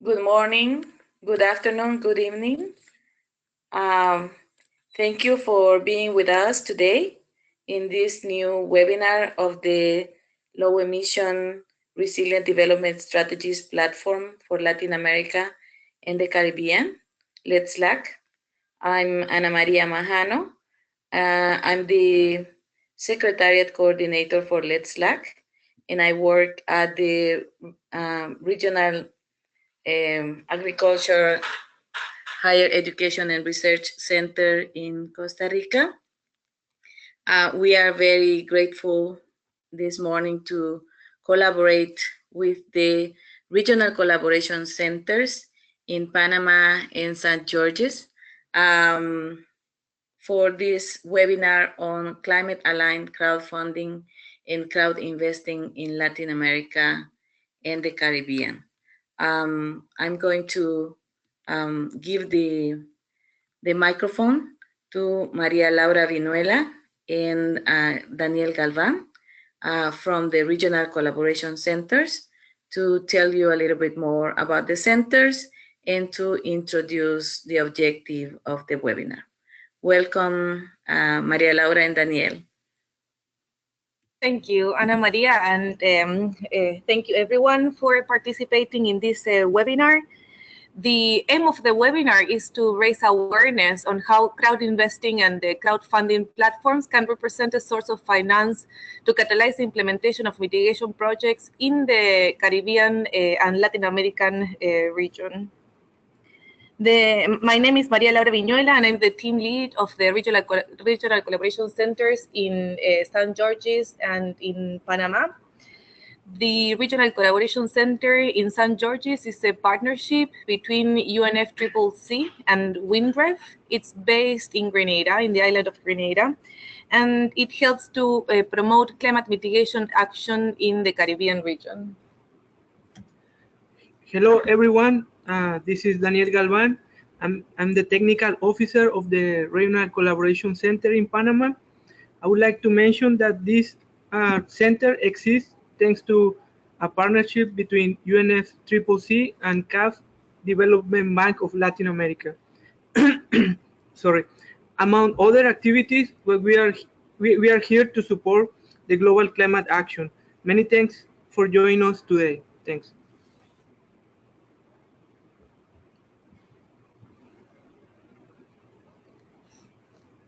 Good morning, good afternoon, good evening. Thank you for being with us today in this new webinar of the Low Emission Resilient Development Strategies platform for Latin America and the Caribbean, Let's LAC. I'm Ana Maria Majano. I'm the Secretariat Coordinator for Let's LAC, and I work at the Regional Agriculture, Higher Education and Research Center in Costa Rica. We are very grateful this morning to collaborate with the regional collaboration centers in Panama and St. George's for this webinar on climate-aligned crowdfunding and crowd investing in Latin America and the Caribbean. I'm going to give the microphone to Maria Laura Vinuela and Daniel Galvan from the Regional Collaboration Centers to tell you a little bit more about the centers and to introduce the objective of the webinar. Welcome, Maria Laura and Daniel. Thank you, Ana Maria, and thank you everyone for participating in this webinar. The aim of the webinar is to raise awareness on how crowd investing and the crowdfunding platforms can represent a source of finance to catalyze the implementation of mitigation projects in the Caribbean and Latin American region. My name is Maria Laura Viñuela, and I'm the team lead of the Regional Collaboration Centers in St. George's and in Panama. The Regional Collaboration Center in St. George's is a partnership between UNFCCC and WINDREF. It's based in Grenada, in the island of Grenada, and it helps to promote climate mitigation action in the Caribbean region. Hello, everyone. This is Daniel Galvan. I'm the technical officer of the Regional Collaboration Center in Panama. I would like to mention that this center exists thanks to a partnership between UNFCCC and CAF, Development Bank of Latin America. Sorry. Among other activities, we are here to support the global climate action. Many thanks for joining us today. Thanks.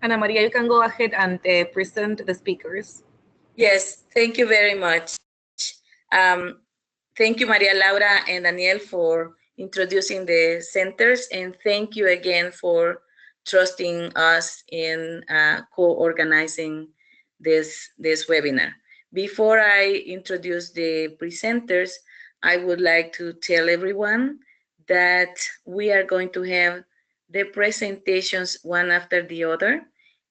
Ana Maria, you can go ahead and present the speakers. Yes, thank you very much. Thank you, Maria Laura and Daniel, for introducing the centers, and thank you again for trusting us in co-organizing this webinar. Before I introduce the presenters, I would like to tell everyone that we are going to have the presentations one after the other,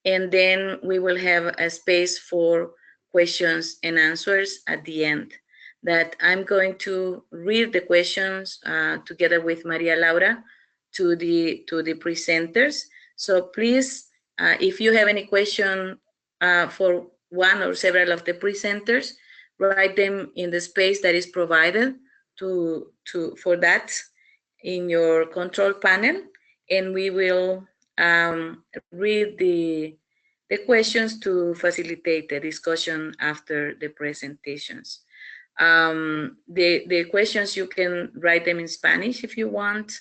and then we will have a space for questions and answers at the end. That I'm going to read the questions together with Maria Laura to the presenters. So please, if you have any question for one or several of the presenters, write them in the space that is provided for that in your control panel, and we will read the questions to facilitate the discussion after the presentations. The questions, you can write them in Spanish if you want,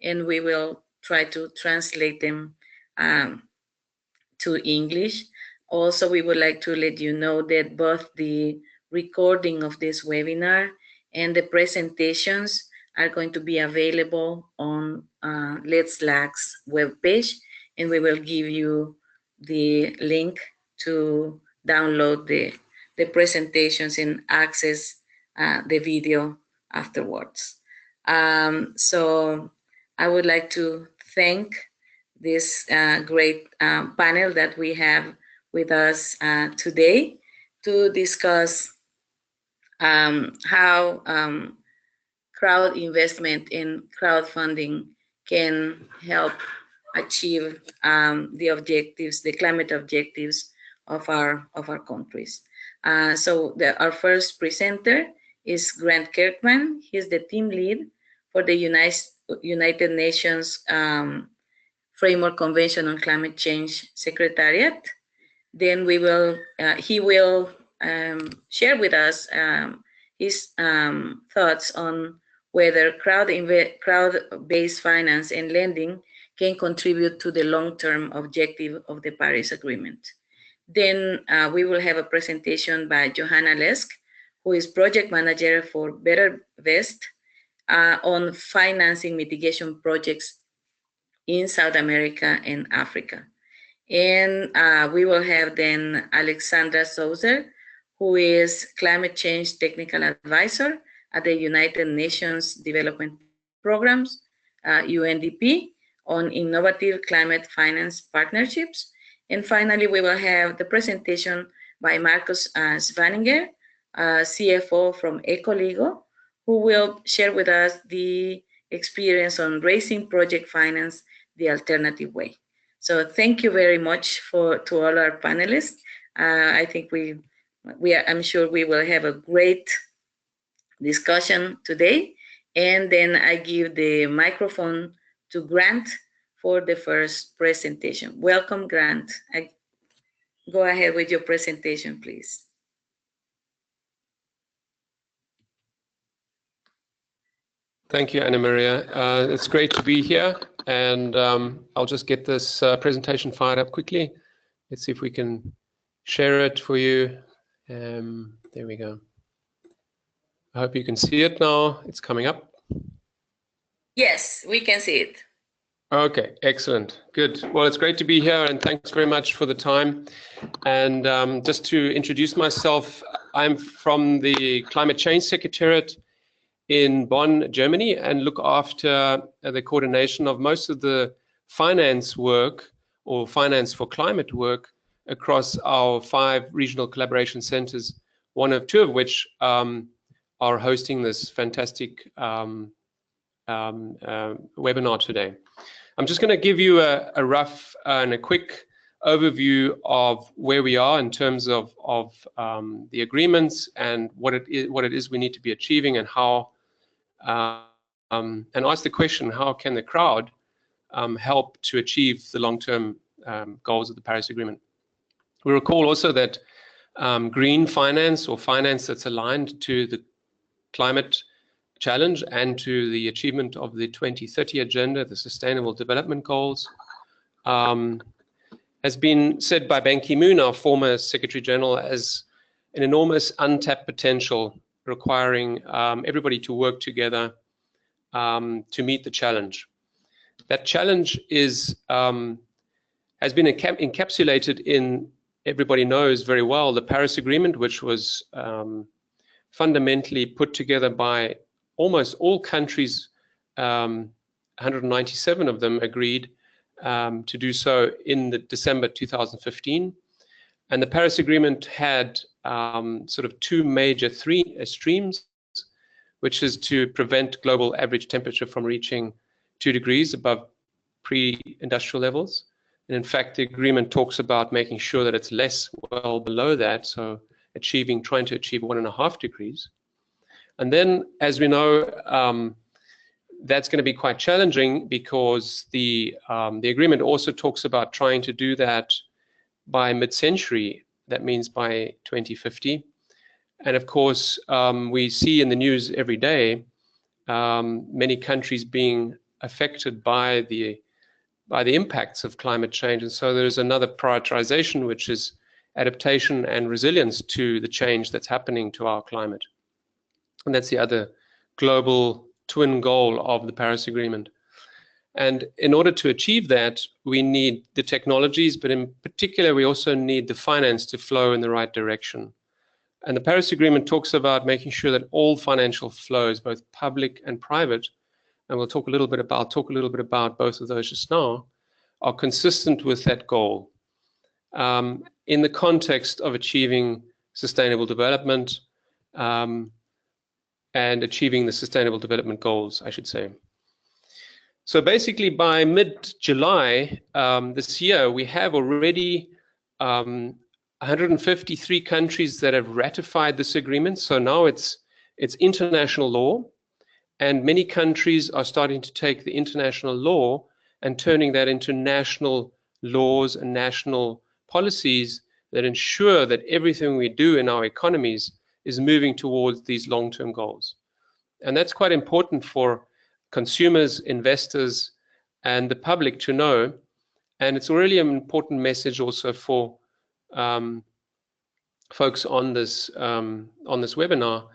and we will try to translate them to English. Also, we would like to let you know that both the recording of this webinar and the presentations are going to be available on Let's LAC's webpage, and we will give you the link to download the presentations and access the video afterwards. So I would like to thank this great panel that we have with us today to discuss how crowd investment in crowdfunding can help achieve the objectives, the climate objectives of our countries. So our first presenter is Grant Kirkman. He's the team lead for the United Nations Framework Convention on Climate Change Secretariat. Then he will share with us his thoughts on whether crowd-based finance and lending can contribute to the long-term objective of the Paris Agreement. Then we will have a presentation by Johanna Lesk, who is project manager for Bettervest on financing mitigation projects in South America and Africa. And we will have then Alexandra Souser, who is climate change technical advisor at the United Nations Development Programs, UNDP, on innovative climate finance partnerships. And finally, we will have the presentation by Marcus Svaninger, CFO from Ecoligo, who will share with us the experience on raising project finance the alternative way. So thank you very much to all our panelists. I think I'm sure we will have a great discussion today. And then I give the microphone to Grant for the first presentation. Welcome, Grant. Go ahead with your presentation, please. Thank you, Ana Maria. It's great to be here, and I'll just get this presentation fired up quickly. Let's see if we can share it for you. There we go. I hope you can see it now. It's coming up. Yes, we can see it. Okay, excellent. Good. Well, it's great to be here, and thanks very much for the time. And just to introduce myself, I'm from the Climate Change Secretariat in Bonn, Germany, and look after the coordination of most of the finance work or finance for climate work across our 5 regional collaboration centers, two of which are hosting this fantastic webinar today. I'm just going to give you a rough and a quick overview of where we are in terms of the agreements and what it is we need to be achieving, and how and ask the question, how can the crowd help to achieve the long-term goals of the Paris Agreement? We recall also that green finance, or finance that's aligned to the climate challenge and to the achievement of the 2030 agenda, the Sustainable Development Goals, has been said by Ban Ki-moon, our former Secretary General, as an enormous untapped potential requiring everybody to work together to meet the challenge. That challenge has been encapsulated in, everybody knows very well, the Paris Agreement, which was fundamentally put together by almost all countries. 197 of them agreed to do so in December 2015. And the Paris Agreement had sort of 2 major streams, which is to prevent global average temperature from reaching 2 degrees above pre-industrial levels. And in fact, the agreement talks about making sure that it's less, well below that, so trying to achieve 1.5 degrees. And then, as we know, that's going to be quite challenging, because the agreement also talks about trying to do that by mid-century. That means by 2050. And of course, we see in the news every day many countries being affected by the impacts of climate change. And so there's another prioritization, which is adaptation and resilience to the change that's happening to our climate. And that's the other global twin goal of the Paris Agreement. And in order to achieve that, we need the technologies, but in particular, we also need the finance to flow in the right direction. And the Paris Agreement talks about making sure that all financial flows, both public and private, and we'll talk a little bit about both of those just now, are consistent with that goal in the context of achieving sustainable development and achieving the Sustainable Development Goals, I should say. So basically, by mid-July this year, we have already 153 countries that have ratified this agreement. So now it's international law, And many countries are starting to take the international law and turning that into national laws and national policies that ensure that everything we do in our economies is moving towards these long-term goals. And that's quite important for consumers, investors, and the public to know. And it's really an important message also for folks on this webinar,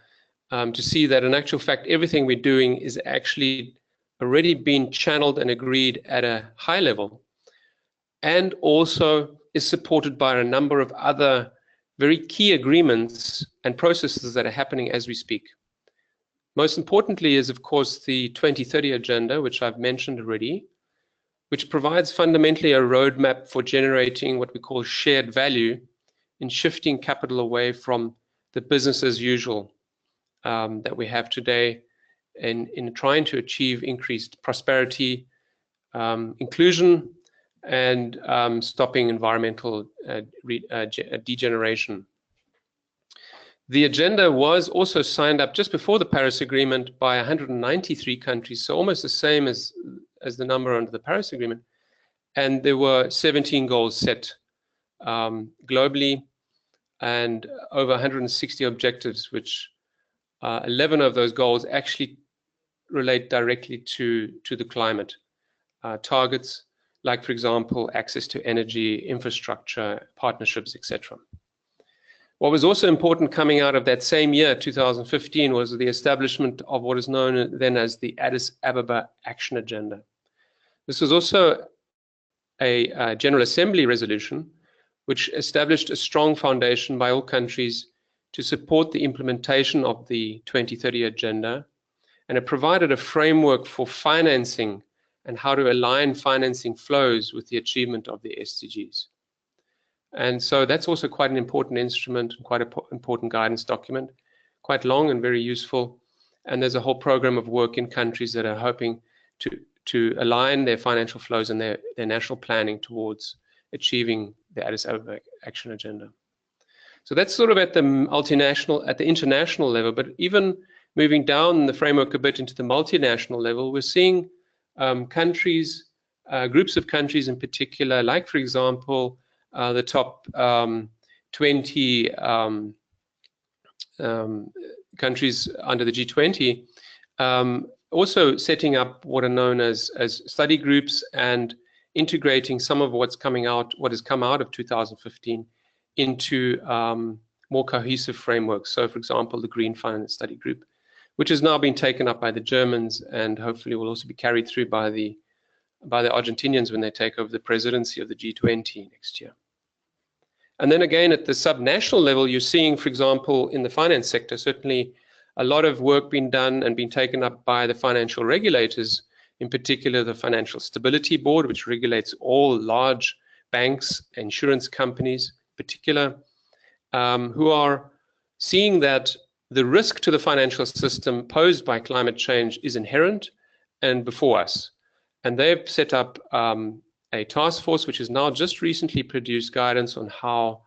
to see that in actual fact everything we're doing is actually already being channeled and agreed at a high level, and also is supported by a number of other very key agreements and processes that are happening as we speak. Most importantly is, of course, the 2030 agenda, which I've mentioned already, which provides fundamentally a roadmap for generating what we call shared value in shifting capital away from the business as usual that we have today in trying to achieve increased prosperity, inclusion, and stopping environmental degeneration. The agenda was also signed up just before the Paris Agreement by 193 countries, so almost the same as the number under the Paris Agreement. And there were 17 goals set globally, and over 160 objectives, which 11 of those goals actually relate directly to the climate targets, like, for example, access to energy, infrastructure, partnerships, etc. What was also important coming out of that same year, 2015, was the establishment of what is known then as the Addis Ababa Action Agenda. This was also a General Assembly resolution which established a strong foundation by all countries to support the implementation of the 2030 Agenda, and it provided a framework for financing and how to align financing flows with the achievement of the SDGs. And so that's also quite an important instrument, quite an important guidance document, quite long and very useful. And there's a whole program of work in countries that are hoping to align their financial flows and their national planning towards achieving the Addis Ababa Action Agenda. So that's sort of at the international level, but even moving down the framework a bit into the multinational level, we're seeing countries, groups of countries in particular, like, for example, the top 20 countries under the G20, also setting up what are known as study groups and integrating some of what has come out of 2015 into more cohesive frameworks. So, for example, the Green Finance Study Group, which has now been taken up by the Germans and hopefully will also be carried through by the Argentinians when they take over the presidency of the G20 next year. And then again, at the subnational level, you're seeing, for example, in the finance sector, certainly a lot of work being done and being taken up by the financial regulators, in particular the Financial Stability Board, which regulates all large banks, insurance companies in particular, who are seeing that the risk to the financial system posed by climate change is inherent and before us. And they've set up a task force which has now just recently produced guidance on how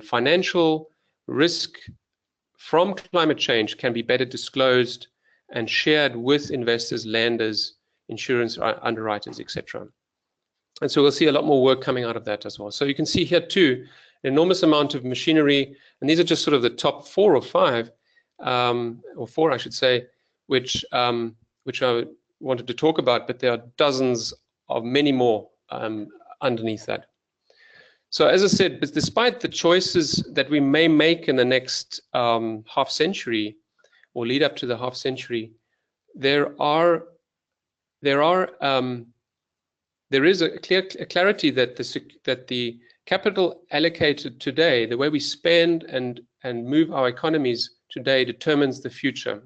financial risk from climate change can be better disclosed and shared with investors, lenders, insurance underwriters, etc. And so we'll see a lot more work coming out of that as well. So you can see here too, an enormous amount of machinery, and these are just sort of the top 4 or 5, or 4 I should say, which I wanted to talk about, but there are dozens of many more underneath that. So as I said, despite the choices that we may make in the next half century or lead up to the half century, there is a clarity that the capital allocated today, the way we spend and move our economies today, determines the future.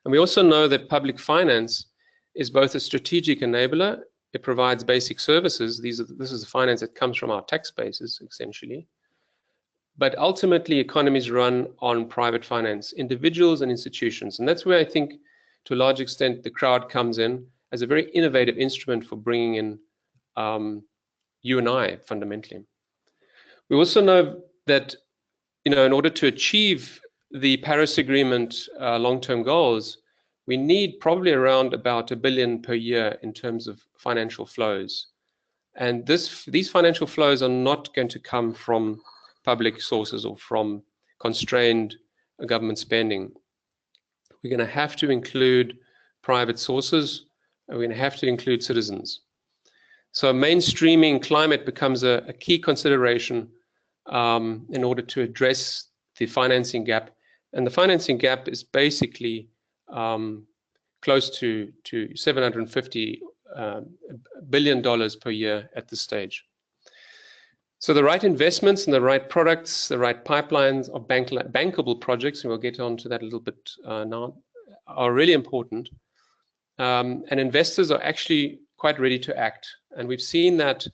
And we also know that public finance is both a strategic enabler. It provides basic services. This is the finance that comes from our tax bases, essentially. But ultimately, economies run on private finance, individuals and institutions. And that's where I think, to a large extent, the crowd comes in as a very innovative instrument for bringing in you and I, fundamentally. We also know that, in order to achieve the Paris Agreement long-term goals, we need probably around about $1 billion per year in terms of financial flows. And these financial flows are not going to come from public sources or from constrained government spending. We're going to have to include private sources, and we're going to have to include citizens. So mainstreaming climate becomes a key consideration in order to address the financing gap. And the financing gap is basically close to $750 billion per year at this stage. So the right investments and the right products, the right pipelines of bankable projects, and we'll get on to that a little bit now, are really important. And investors are actually quite ready to act. And we've seen that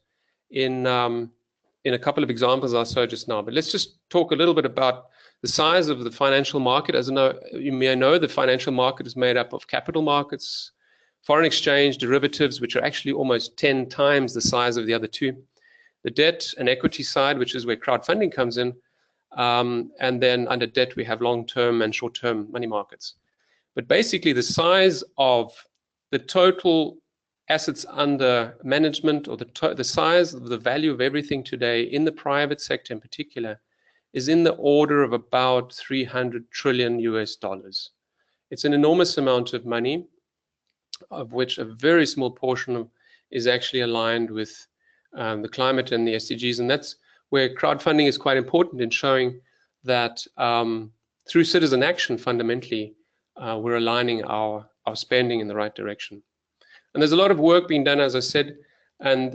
in a couple of examples I saw just now. But let's just talk a little bit about the size of the financial market. As you may know, the financial market is made up of capital markets, foreign exchange, derivatives, which are actually almost 10 times the size of the other two. The debt and equity side, which is where crowdfunding comes in, and then under debt we have long-term and short-term money markets. But basically the size of the total assets under management, or the size of the value of everything today in the private sector in particular, is in the order of about $300 trillion US. It's an enormous amount of money, of which a very small portion is actually aligned with the climate and the SDGs, and that's where crowdfunding is quite important in showing that through citizen action, fundamentally, we're aligning our spending in the right direction. And there's a lot of work being done, as I said, and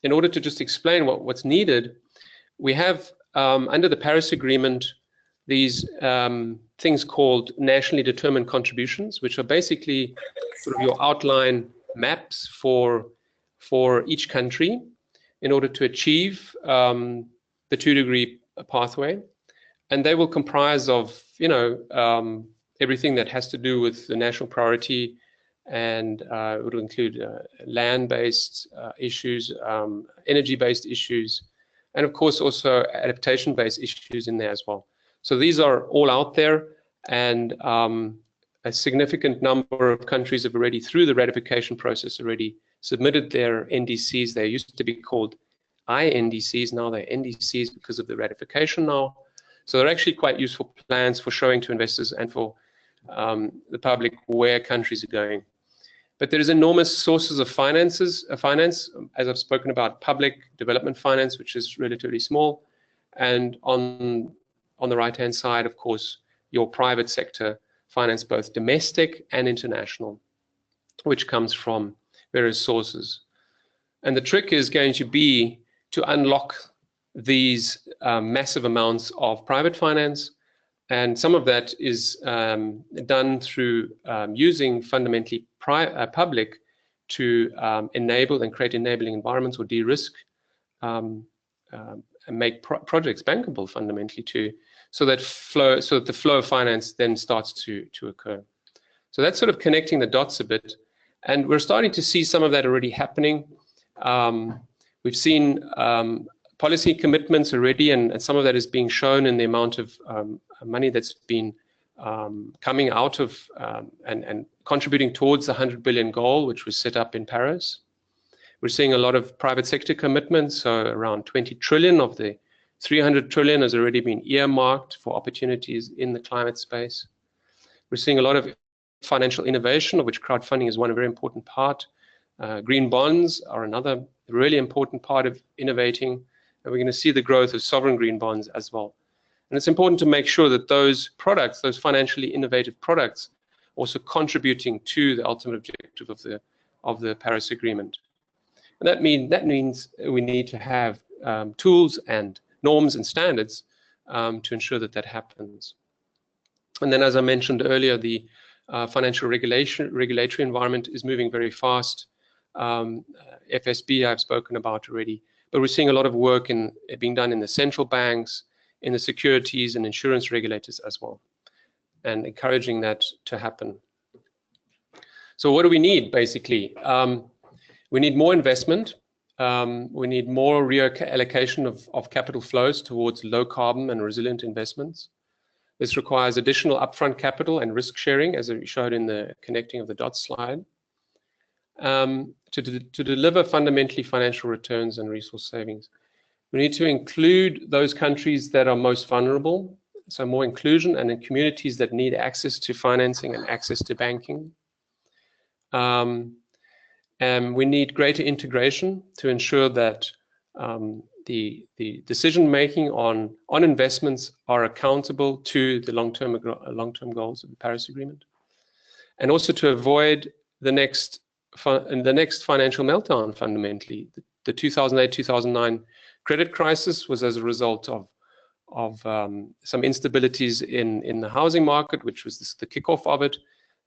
in order to just explain what's needed, we have under the Paris Agreement these things called nationally determined contributions, which are basically sort of your outline maps for each country in order to achieve the 2-degree pathway. And they will comprise of, everything that has to do with the national priority, and it will include land-based issues, energy-based issues, and of course also adaptation-based issues in there as well. So these are all out there, and a significant number of countries have already, through the ratification process, already submitted their NDCs. They used to be called INDCs, now they're NDCs because of the ratification now. So they're actually quite useful plans for showing to investors and for the public where countries are going. But there is enormous sources of finance, as I've spoken about, public development finance, which is relatively small, and on the right-hand side, of course, your private sector finance, both domestic and international, which comes from various sources. And the trick is going to be to unlock these massive amounts of private finance, and some of that is done through using fundamentally public to enable and create enabling environments, or de-risk and make projects bankable fundamentally too, so that the flow of finance then starts to occur. So that's sort of connecting the dots a bit, and we're starting to see some of that already happening. We've seen policy commitments already, and some of that is being shown in the amount of money that's been coming out of and contributing towards the 100 billion goal, which was set up in Paris. We're seeing a lot of private sector commitments, so around 20 trillion of the 300 trillion has already been earmarked for opportunities in the climate space. We're seeing a lot of financial innovation, of which crowdfunding is one very important part. Green bonds are another really important part of innovating, and we're going to see the growth of sovereign green bonds as well. And it's important to make sure that those products, those financially innovative products, also contributing to the ultimate objective of the Paris Agreement. And that means we need to have tools and norms and standards to ensure that happens. And then, as I mentioned earlier, the financial regulatory environment is moving very fast. FSB I've spoken about already, but we're seeing a lot of work being done in the central banks, in the securities and insurance regulators as well, and encouraging that to happen. So what do we need, basically? We need more investment. We need more reallocation of capital flows towards low carbon and resilient investments. This requires additional upfront capital and risk sharing, as we showed in the connecting of the dots slide, to deliver fundamentally financial returns and resource savings. We need to include those countries that are most vulnerable, so more inclusion, and in communities that need access to financing and access to banking. And we need greater integration to ensure that the decision-making on investments are accountable to the long-term goals of the Paris Agreement, and also to avoid the next financial meltdown. Fundamentally, the 2008-2009 credit crisis was as a result of some instabilities in the housing market, which was the kickoff of it.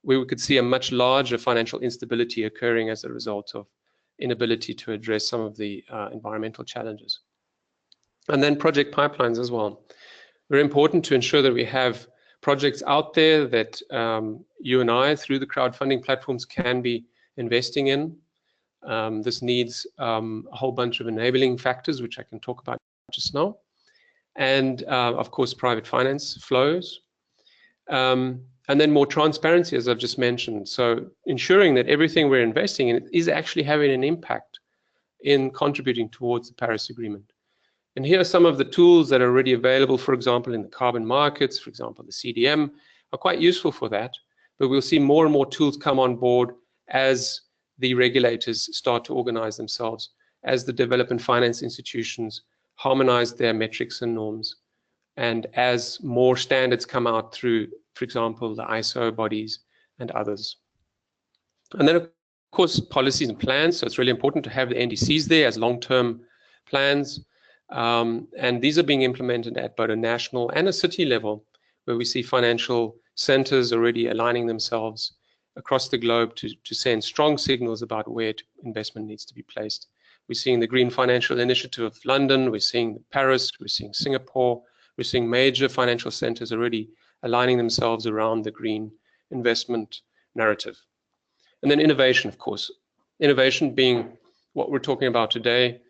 We could see a much larger financial instability occurring as a result of inability to address some of the environmental challenges. And then project pipelines as well. Very important to ensure that we have projects out there that you and I, through the crowdfunding platforms, can be investing in. This needs a whole bunch of enabling factors, which I can talk about just now. And of course, private finance flows. And then more transparency, as I've just mentioned. So ensuring that everything we're investing in is actually having an impact in contributing towards the Paris Agreement. And here are some of the tools that are already available, for example, in the carbon markets. For example, the CDM are quite useful for that. But we'll see more and more tools come on board as the regulators start to organize themselves, as the development finance institutions harmonize their metrics and norms, and as more standards come out through, for example, the ISO bodies and others. And then, of course, policies and plans. So it's really important to have the NDCs there as long-term plans. And these are being implemented at both a national and a city level, where we see financial centers already aligning themselves across the globe to send strong signals about where investment needs to be placed. We're seeing the Green Financial Initiative of London, we're seeing Paris, we're seeing Singapore, we're seeing major financial centers already aligning themselves around the green investment narrative. And then innovation, of course. Innovation being what we're talking about today,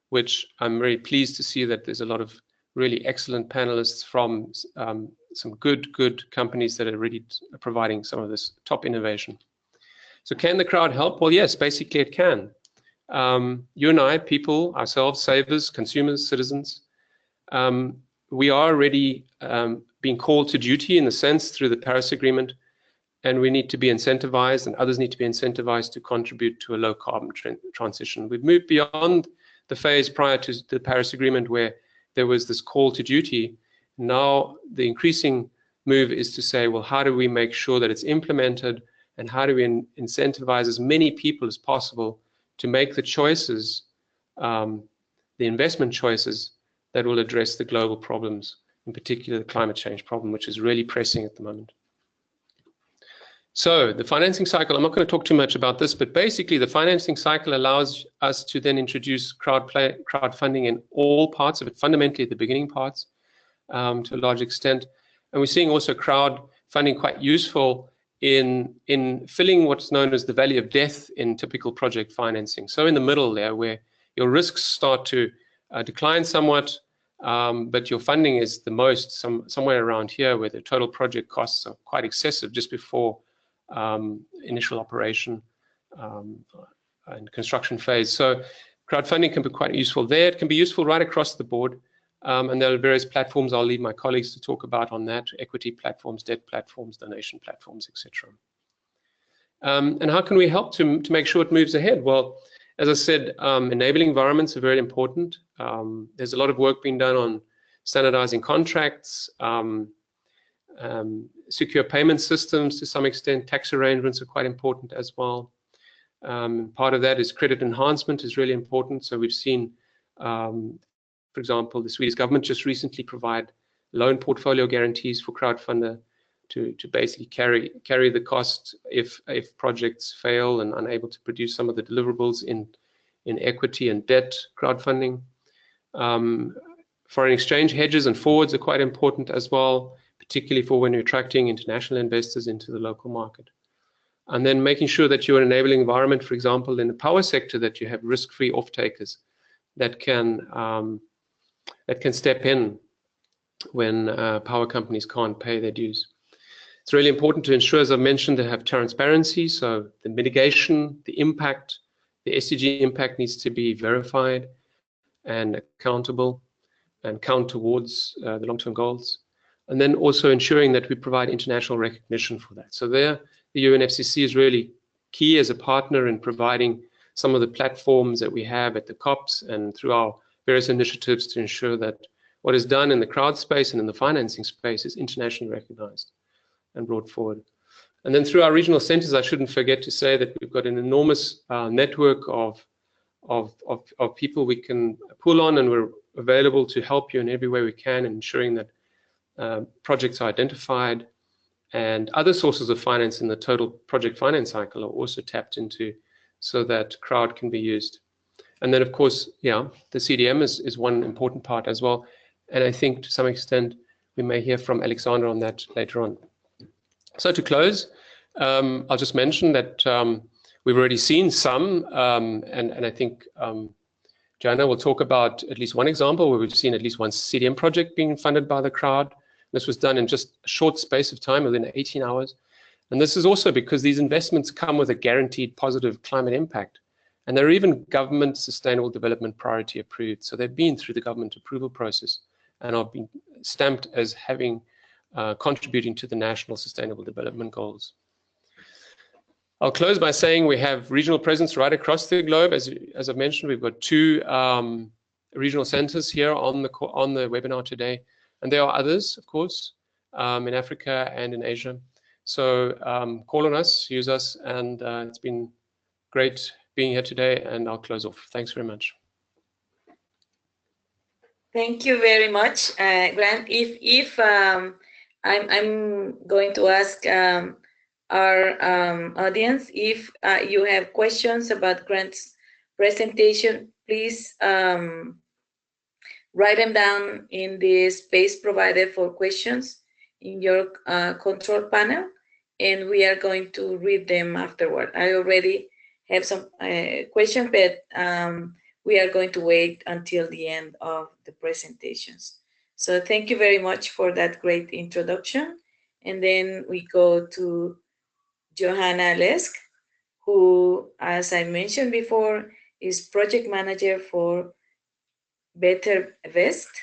which I'm very pleased to see that there's a lot of really excellent panelists from some good companies that are really providing some of this top innovation. So can the crowd help? Well, yes, basically it can. You and I, people, ourselves, savers, consumers, citizens, we are already being called to duty in the sense through the Paris Agreement, and we need to be incentivized, and others need to be incentivized to contribute to a low carbon transition. We've moved beyond the phase prior to the Paris Agreement where there was this call to duty. Now the increasing move is to say, well, how do we make sure that it's implemented, and how do we incentivize as many people as possible to make the choices, the investment choices that will address the global problems, in particular the climate change problem, which is really pressing at the moment. So the financing cycle, I'm not going to talk too much about this, but basically the financing cycle allows us to then introduce crowdfunding in all parts of it, fundamentally at the beginning parts to a large extent. And we're seeing also crowdfunding quite useful in filling what's known as the valley of death in typical project financing. So in the middle there, where your risks start to decline somewhat, but your funding is the most, somewhere around here, where the total project costs are quite excessive just before initial operation and construction phase. So crowdfunding can be quite useful there. It can be useful right across the board. And there are various platforms I'll leave my colleagues to talk about on that: equity platforms, debt platforms, donation platforms, etc. And how can we help to make sure it moves ahead? Well, as I said, enabling environments are very important. There's a lot of work being done on standardizing contracts, secure payment systems to some extent. Tax arrangements are quite important as well. Part of that is credit enhancement is really important. So we've seen, for example, the Swedish government just recently provide loan portfolio guarantees for crowdfunder to basically carry the cost if projects fail and unable to produce some of the deliverables in equity and debt crowdfunding. Foreign exchange hedges and forwards are quite important as well, particularly for when you're attracting international investors into the local market. And then making sure that you're enabling environment, for example, in the power sector, that you have risk-free off-takers that can step in when power companies can't pay their dues. It's really important to ensure, as I mentioned, to have transparency. So the mitigation, the impact, the SDG impact needs to be verified and accountable and count towards the long-term goals. And then also ensuring that we provide international recognition for that. So there, the UNFCCC is really key as a partner in providing some of the platforms that we have at the COPs and through our various initiatives to ensure that what is done in the crowd space and in the financing space is internationally recognized and brought forward. And then through our regional centers, I shouldn't forget to say that we've got an enormous network of people we can pull on, and we're available to help you in every way we can, ensuring that projects are identified and other sources of finance in the total project finance cycle are also tapped into so that crowd can be used. And then, of course, yeah, the CDM is one important part as well. And I think to some extent, we may hear from Alexander on that later on. So to close, I'll just mention that we've already seen some, and I think Joanna will talk about at least one example where we've seen at least one CDM project being funded by the crowd. This was done in just a short space of time, within 18 hours. And this is also because these investments come with a guaranteed positive climate impact. And they're even government sustainable development priority approved. So they've been through the government approval process and are being stamped as having contributing to the national sustainable development goals. I'll close by saying we have regional presence right across the globe. As I've mentioned, we've got 2 regional centers here on the webinar today. And there are others, of course, in Africa and in Asia. So call on us, use us, and it's been great being here today, and I'll close off. Thanks very much. Thank you very much, Grant. If I'm going to ask our audience, if you have questions about Grant's presentation, please write them down in the space provided for questions in your control panel, and we are going to read them afterward. I already have some questions, but we are going to wait until the end of the presentations. So thank you very much for that great introduction. And then we go to Johanna Lesk, who, as I mentioned before, is project manager for Bettervest.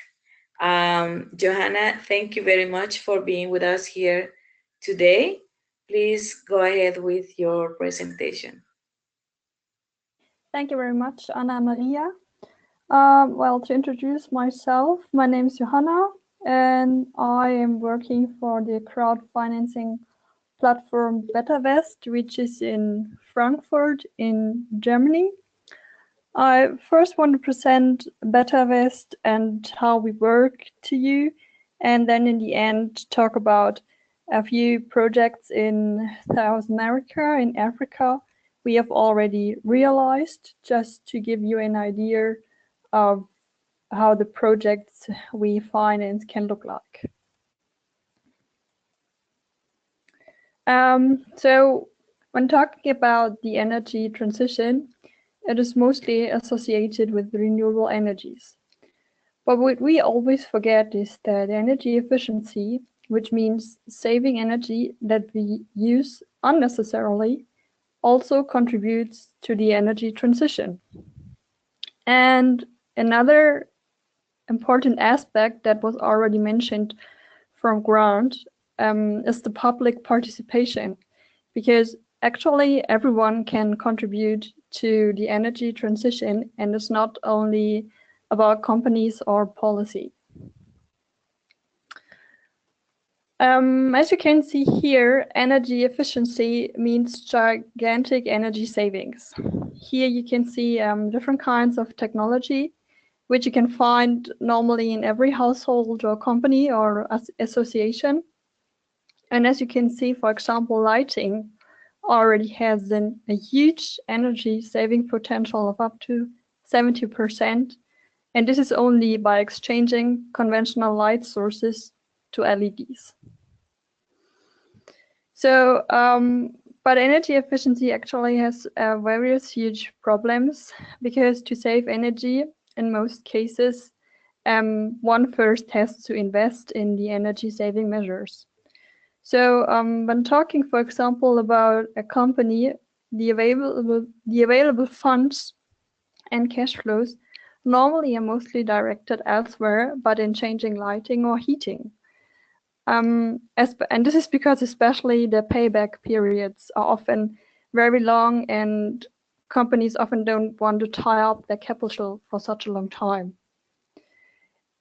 Johanna, thank you very much for being with us here today. Please go ahead with your presentation. Thank you very much, Ana Maria. Well, to introduce myself, my name is Johanna, and I am working for the crowdfunding platform Bettervest, which is in Frankfurt in Germany. I first want to present Bettervest and how we work to you, and then in the end talk about a few projects in South America, in Africa, we have already realized, just to give you an idea of how the projects we finance can look like. So when talking about the energy transition, it is mostly associated with renewable energies. But what we always forget is that energy efficiency, which means saving energy that we use unnecessarily, also contributes to the energy transition. And another important aspect that was already mentioned from Grant is the public participation, because actually everyone can contribute to the energy transition, and it's not only about companies or policy. As you can see here, energy efficiency means gigantic energy savings. Here you can see different kinds of technology, which you can find normally in every household or company or association. And as you can see, for example, lighting already has a huge energy saving potential of up to 70%. And this is only by exchanging conventional light sources to LEDs. So, but energy efficiency actually has various huge problems, because to save energy, in most cases, one first has to invest in the energy saving measures. So when talking, for example, about a company, the available funds and cash flows normally are mostly directed elsewhere, but in changing lighting or heating. And this is because especially the payback periods are often very long, and companies often don't want to tie up their capital for such a long time.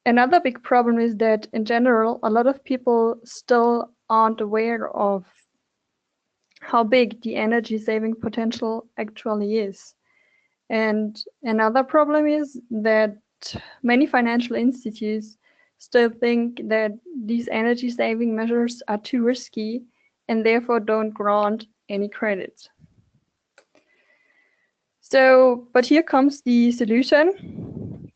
Another big problem is that in general, a lot of people still aren't aware of how big the energy saving potential actually is. And another problem is that many financial institutes still think that these energy saving measures are too risky and therefore don't grant any credit. So, but here comes the solution.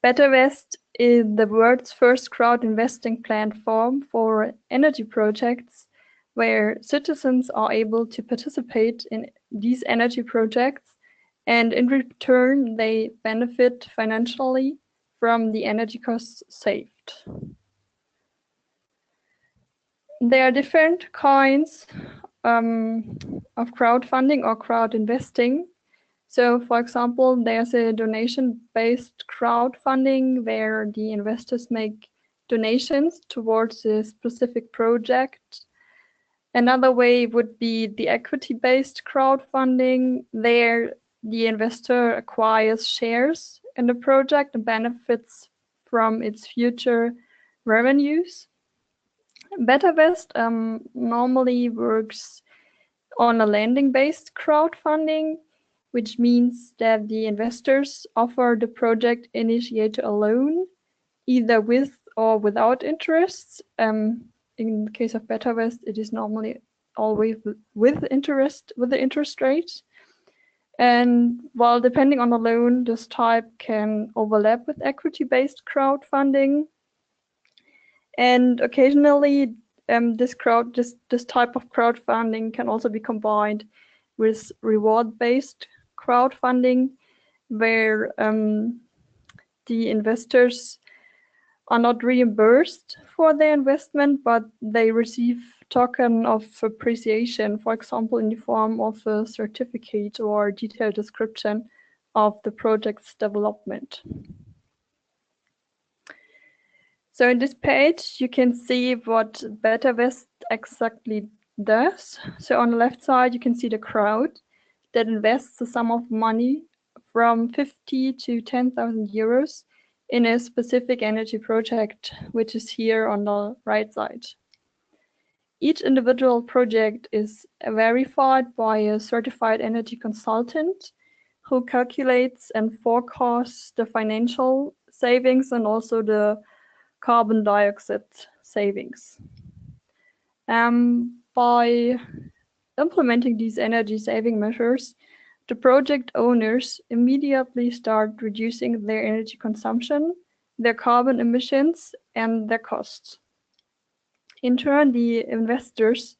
Bettervest is the world's first crowd investing platform for energy projects where citizens are able to participate in these energy projects, and in return they benefit financially from the energy costs saved. There are different kinds of crowdfunding or crowd investing. So, for example, there's a donation-based crowdfunding where the investors make donations towards a specific project. Another way would be the equity-based crowdfunding. There, the investor acquires shares in the project and benefits from its future revenues. Bettervest normally works on a lending-based crowdfunding, which means that the investors offer the project initiator a loan, either with or without interest. In the case of Bettervest, it is normally always with the interest rate. And while depending on the loan, this type can overlap with equity-based crowdfunding. And occasionally, this type of crowdfunding can also be combined with reward-based crowdfunding, where the investors are not reimbursed for their investment, but they receive token of appreciation, for example, in the form of a certificate or detailed description of the project's development. So in this page, you can see what Bettervest exactly does. So on the left side, you can see the crowd that invests a sum of money from 50 to 10,000 euros in a specific energy project, which is here on the right side. Each individual project is verified by a certified energy consultant who calculates and forecasts the financial savings and also the carbon dioxide savings. By implementing these energy saving measures, the project owners immediately start reducing their energy consumption, their carbon emissions, and their costs. In turn, the investors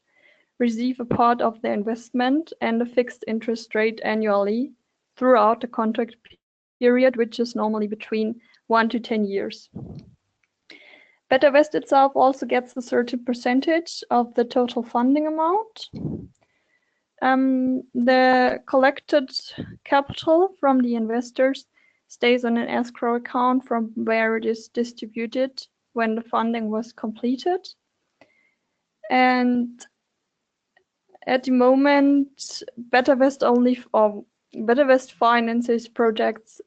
receive a part of their investment and a fixed interest rate annually throughout the contract period, which is normally between 1 to 10 years. Bettervest itself also gets a certain percentage of the total funding amount. The collected capital from the investors stays on an escrow account from where it is distributed when the funding was completed. And at the moment, Bettervest finances projects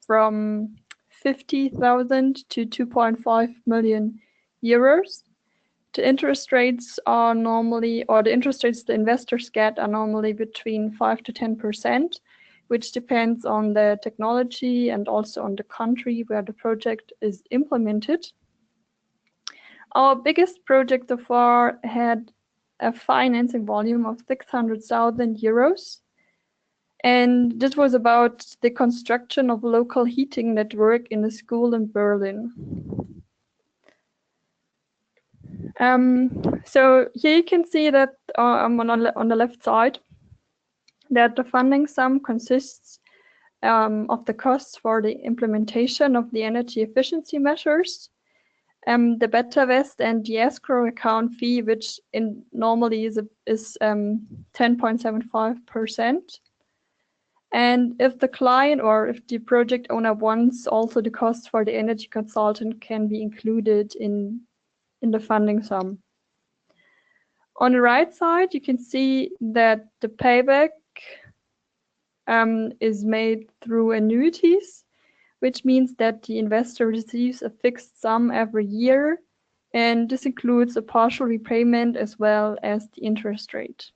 from 50,000 to 2.5 million euros. The interest rates are normally, or the interest rates the investors get are normally between 5 to 10%, which depends on the technology and also on the country where the project is implemented. Our biggest project so far had a financing volume of 600,000 euros. And this was about the construction of a local heating network in a school in Berlin. So here you can see that on the left side, that the funding sum consists of the costs for the implementation of the energy efficiency measures, the Bettervest and the escrow account fee, which normally is 10.75%. And if the client or if the project owner wants, also the cost for the energy consultant can be included in the funding sum. On the right side, you can see that the payback is made through annuities, which means that the investor receives a fixed sum every year, and this includes a partial repayment as well as the interest rate.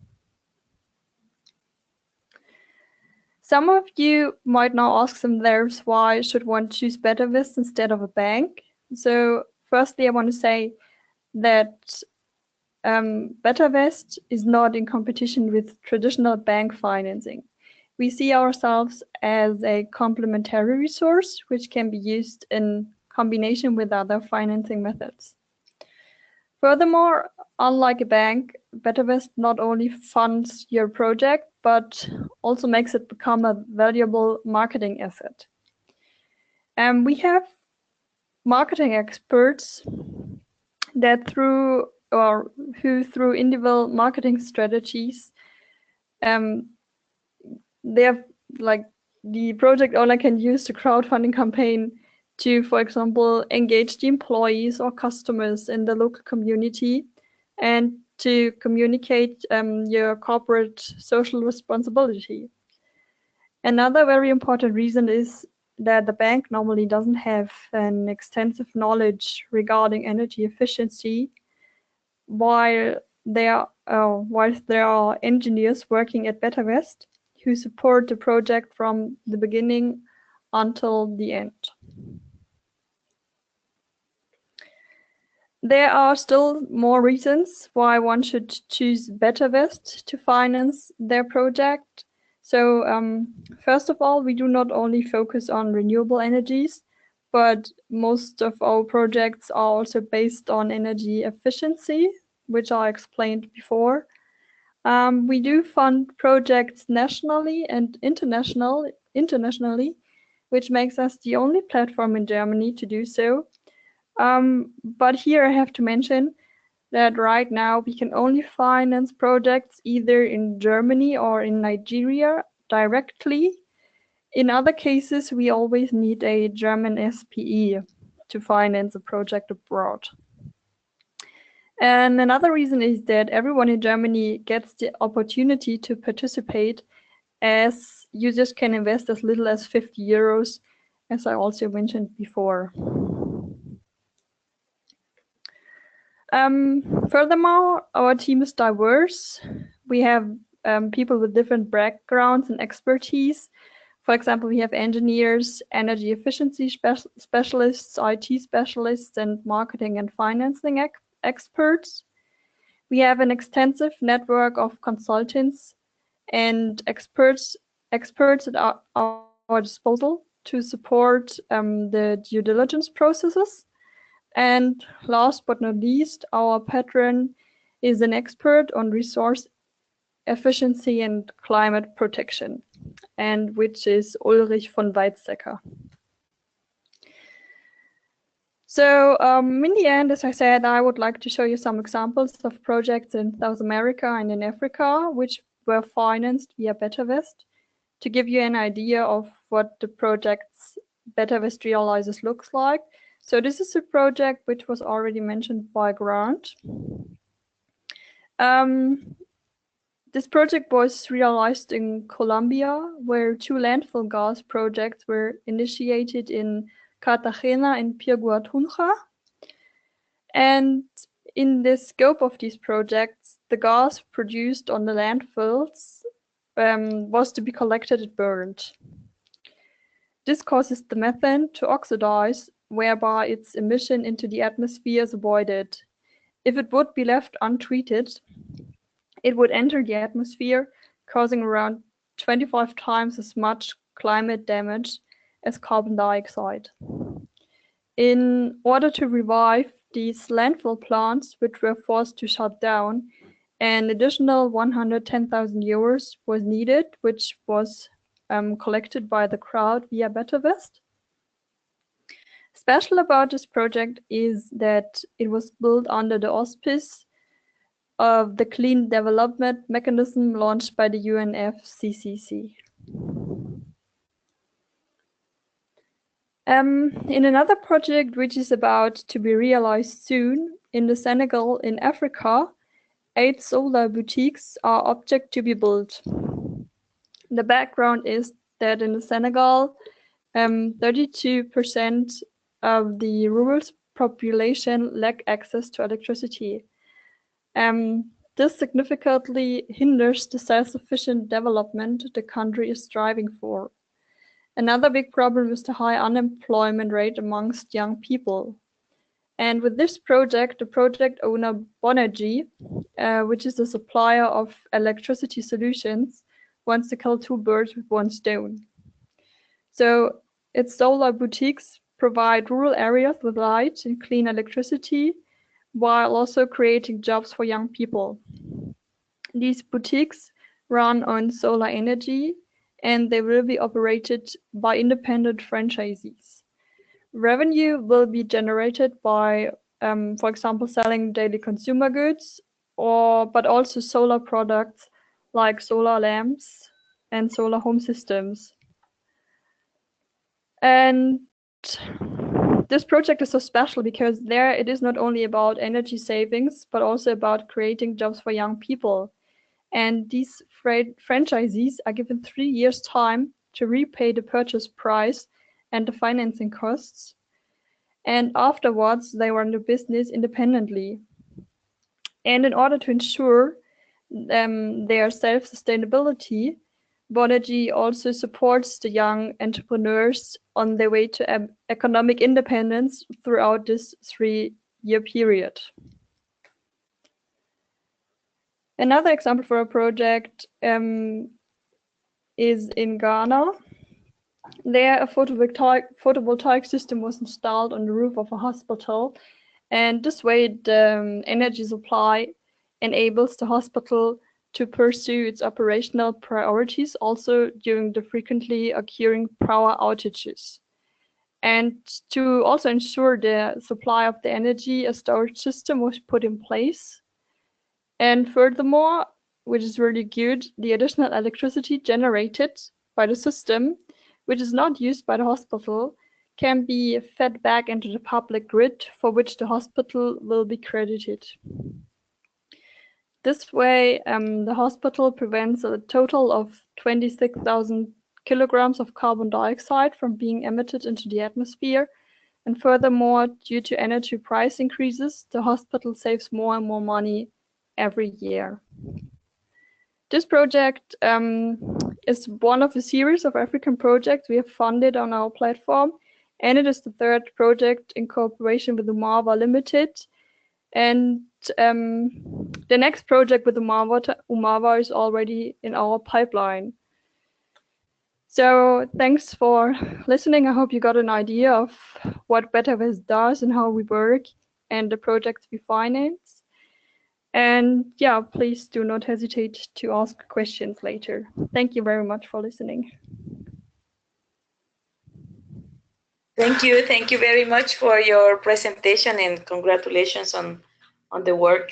Some of you might now ask themselves, why should one choose Bettervest instead of a bank? So firstly, I want to say that Bettervest is not in competition with traditional bank financing. We see ourselves as a complementary resource, which can be used in combination with other financing methods. Furthermore, unlike a bank, Bettervest not only funds your project, but also makes it become a valuable marketing asset. We have marketing experts that through individual marketing strategies, they have, like, the project owner can use the crowdfunding campaign to, for example, engage the employees or customers in the local community and to communicate your corporate social responsibility. Another very important reason is that the bank normally doesn't have an extensive knowledge regarding energy efficiency, while there are engineers working at Bettervest who support the project from the beginning until the end. There are still more reasons why one should choose Bettervest to finance their project. So first of all, we do not only focus on renewable energies, but most of our projects are also based on energy efficiency, which I explained before. We do fund projects nationally and internationally, which makes us the only platform in Germany to do so. But here I have to mention that right now we can only finance projects either in Germany or in Nigeria directly. In other cases, we always need a German SPE to finance a project abroad. And another reason is that everyone in Germany gets the opportunity to participate, as users can invest as little as 50 euros, as I also mentioned before. Furthermore, our team is diverse. We have people with different backgrounds and expertise. For example, we have engineers, energy efficiency specialists, IT specialists, and marketing and financing experts. We have an extensive network of consultants and experts at our disposal to support the due diligence processes. And last but not least, our patron is an expert on resource efficiency and climate protection, and which is Ulrich von Weizsäcker. So in the end, as I said, I would like to show you some examples of projects in South America and in Africa, which were financed via Bettervest, to give you an idea of what the project's Bettervest realizes looks like. So this is a project which was already mentioned by Grant. This project was realized in Colombia, where 2 landfill gas projects were initiated in Cartagena and Pirgua Tunja. And in the scope of these projects, the gas produced on the landfills was to be collected and burned. This causes the methane to oxidize, whereby its emission into the atmosphere is avoided. If it would be left untreated, it would enter the atmosphere, causing around 25 times as much climate damage as carbon dioxide. In order to revive these landfill plants, which were forced to shut down, an additional 110,000 euros was needed, which was collected by the crowd via Bettervest. Special about this project is that it was built under the auspice of the Clean Development Mechanism launched by the UNFCCC. In another project which is about to be realized soon, in the Senegal in Africa, 8 solar boutiques are object to be built. The background is that in the Senegal, 32% of the rural population lack access to electricity. This significantly hinders the self-sufficient development the country is striving for. Another big problem is the high unemployment rate amongst young people. And with this project, the project owner Bonergy, which is a supplier of electricity solutions, wants to kill 2 birds with 1 stone. So its solar boutiques provide rural areas with light and clean electricity, while also creating jobs for young people. These boutiques run on solar energy, and they will be operated by independent franchisees. Revenue will be generated by, for example, selling daily consumer goods, but also solar products like solar lamps and solar home systems. And this project is so special because there it is not only about energy savings, but also about creating jobs for young people. And these franchisees are given 3 years' time to repay the purchase price and the financing costs. And afterwards, they run the business independently. And in order to ensure their self-sustainability, Bonergy also supports the young entrepreneurs on their way to economic independence throughout this 3-year period. Another example for a project is in Ghana. There, a photovoltaic system was installed on the roof of a hospital, and this way the energy supply enables the hospital to pursue its operational priorities also during the frequently occurring power outages. And to also ensure the supply of the energy, a storage system was put in place. And furthermore, which is really good, the additional electricity generated by the system, which is not used by the hospital, can be fed back into the public grid, for which the hospital will be credited. This way, the hospital prevents a total of 26,000 kilograms of carbon dioxide from being emitted into the atmosphere. And furthermore, due to energy price increases, the hospital saves more and more money every year. This project is one of a series of African projects we have funded on our platform, and it is the 3rd project in cooperation with Umava Limited. And the next project with Umava is already in our pipeline. So thanks for listening. I hope you got an idea of what Bettervest does and how we work and the projects we finance. And yeah, please do not hesitate to ask questions later. Thank you very much for listening. Thank you very much for your presentation, and congratulations on the work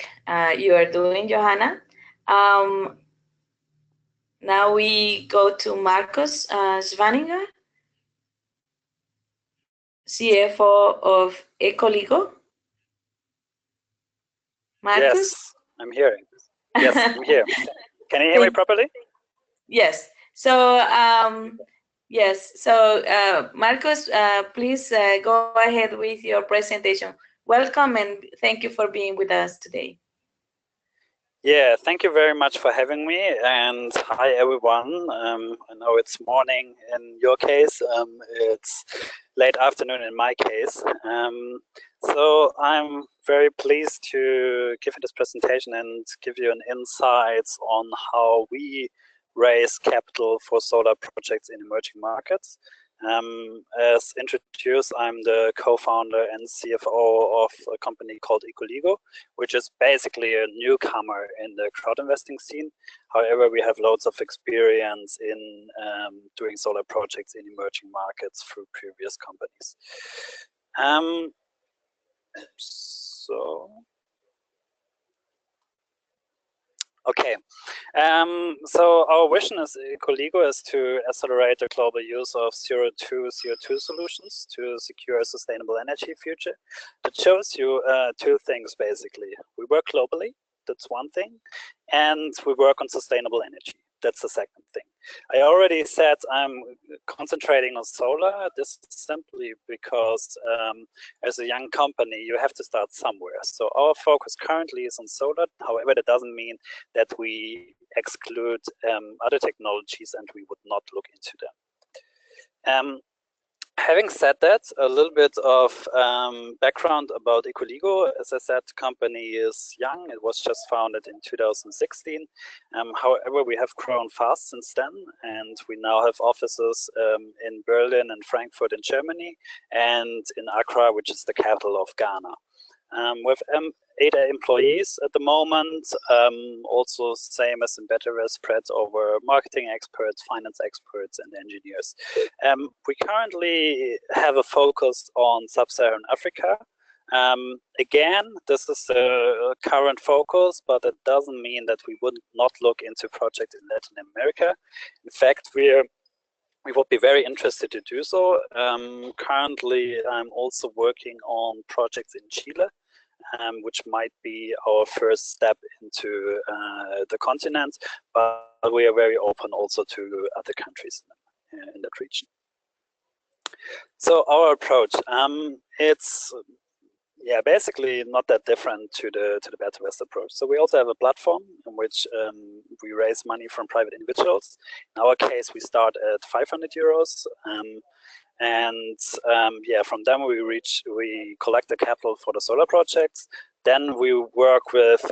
you are doing, Johanna. Now we go to Marcus Svaninger, CFO of Ecoligo. Marcus? Yes, I'm here. Yes, I'm here. Can you hear me properly? Yes. So, Marcus, please go ahead with your presentation. Welcome, and thank you for being with us today. Yeah, thank you very much for having me, and hi everyone. I know it's morning in your case, it's late afternoon in my case. So I'm very pleased to give you this presentation and give you an insights on how we raise capital for solar projects in emerging markets. As introduced, I'm the co-founder and CFO of a company called Ecoligo, which is basically a newcomer in the crowd investing scene. However, we have loads of experience in doing solar projects in emerging markets through previous companies. Okay, so our vision as Ecoligo is to accelerate the global use of CO2 solutions to secure a sustainable energy future. That shows you two things, basically. We work globally, that's one thing, and we work on sustainable energy. That's the second thing. I already said I'm concentrating on solar. This is simply because as a young company, you have to start somewhere. So our focus currently is on solar. However, that doesn't mean that we exclude other technologies and we would not look into them. Having said that, a little bit of background about Ecoligo. As I said, the company is young. It was just founded in 2016. However, we have grown fast since then, and we now have offices in Berlin and Frankfurt in Germany, and in Accra, which is the capital of Ghana. With 8 employees at the moment, also same as in Bettervest, spread over marketing experts, finance experts, and engineers. We currently have a focus on Sub-Saharan Africa. Again, this is the current focus, but it doesn't mean that we would not look into projects in Latin America. In fact, we would be very interested to do so. Currently, I'm also working on projects in Chile, which might be our first step into the continent, but we are very open also to other countries in that region. So our approach, it's basically not that different to the Bettervest approach. So we also have a platform in which we raise money from private individuals. In our case, we start at 500 euros. From them we collect the capital for the solar projects. Then we work with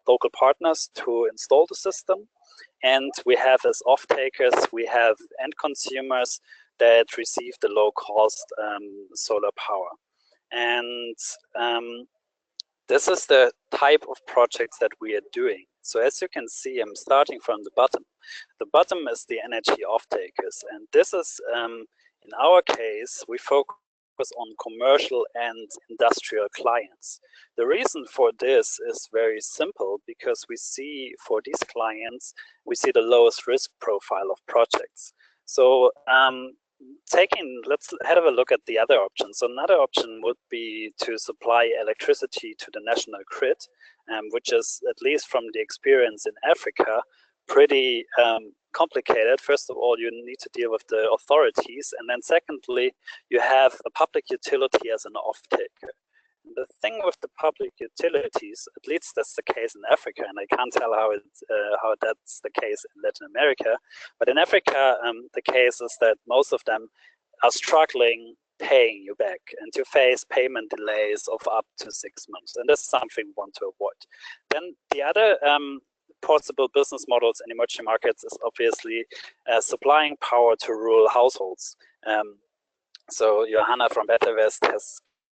local partners to install the system. And we have as off-takers, we have end consumers that receive the low-cost solar power. And this is the type of projects that we are doing. So as you can see, I'm starting from the bottom. The bottom is the energy off-takers. And this is, in our case, we focus on commercial and industrial clients. The reason for this is very simple, because we see for these clients, we see the lowest risk profile of projects. So let's have a look at the other options. So another option would be to supply electricity to the national grid, which is, at least from the experience in Africa, pretty complicated. First of all, you need to deal with the authorities, and then secondly, you have a public utility as an off-taker. The thing with the public utilities, at least that's the case in Africa, and I can't tell how that's the case in Latin America, but in Africa, the case is that most of them are struggling paying you back, and you face payment delays of up to 6 months, and this is something we want to avoid. Then the other possible business models in emerging markets is obviously supplying power to rural households. So Johanna from Bettervest has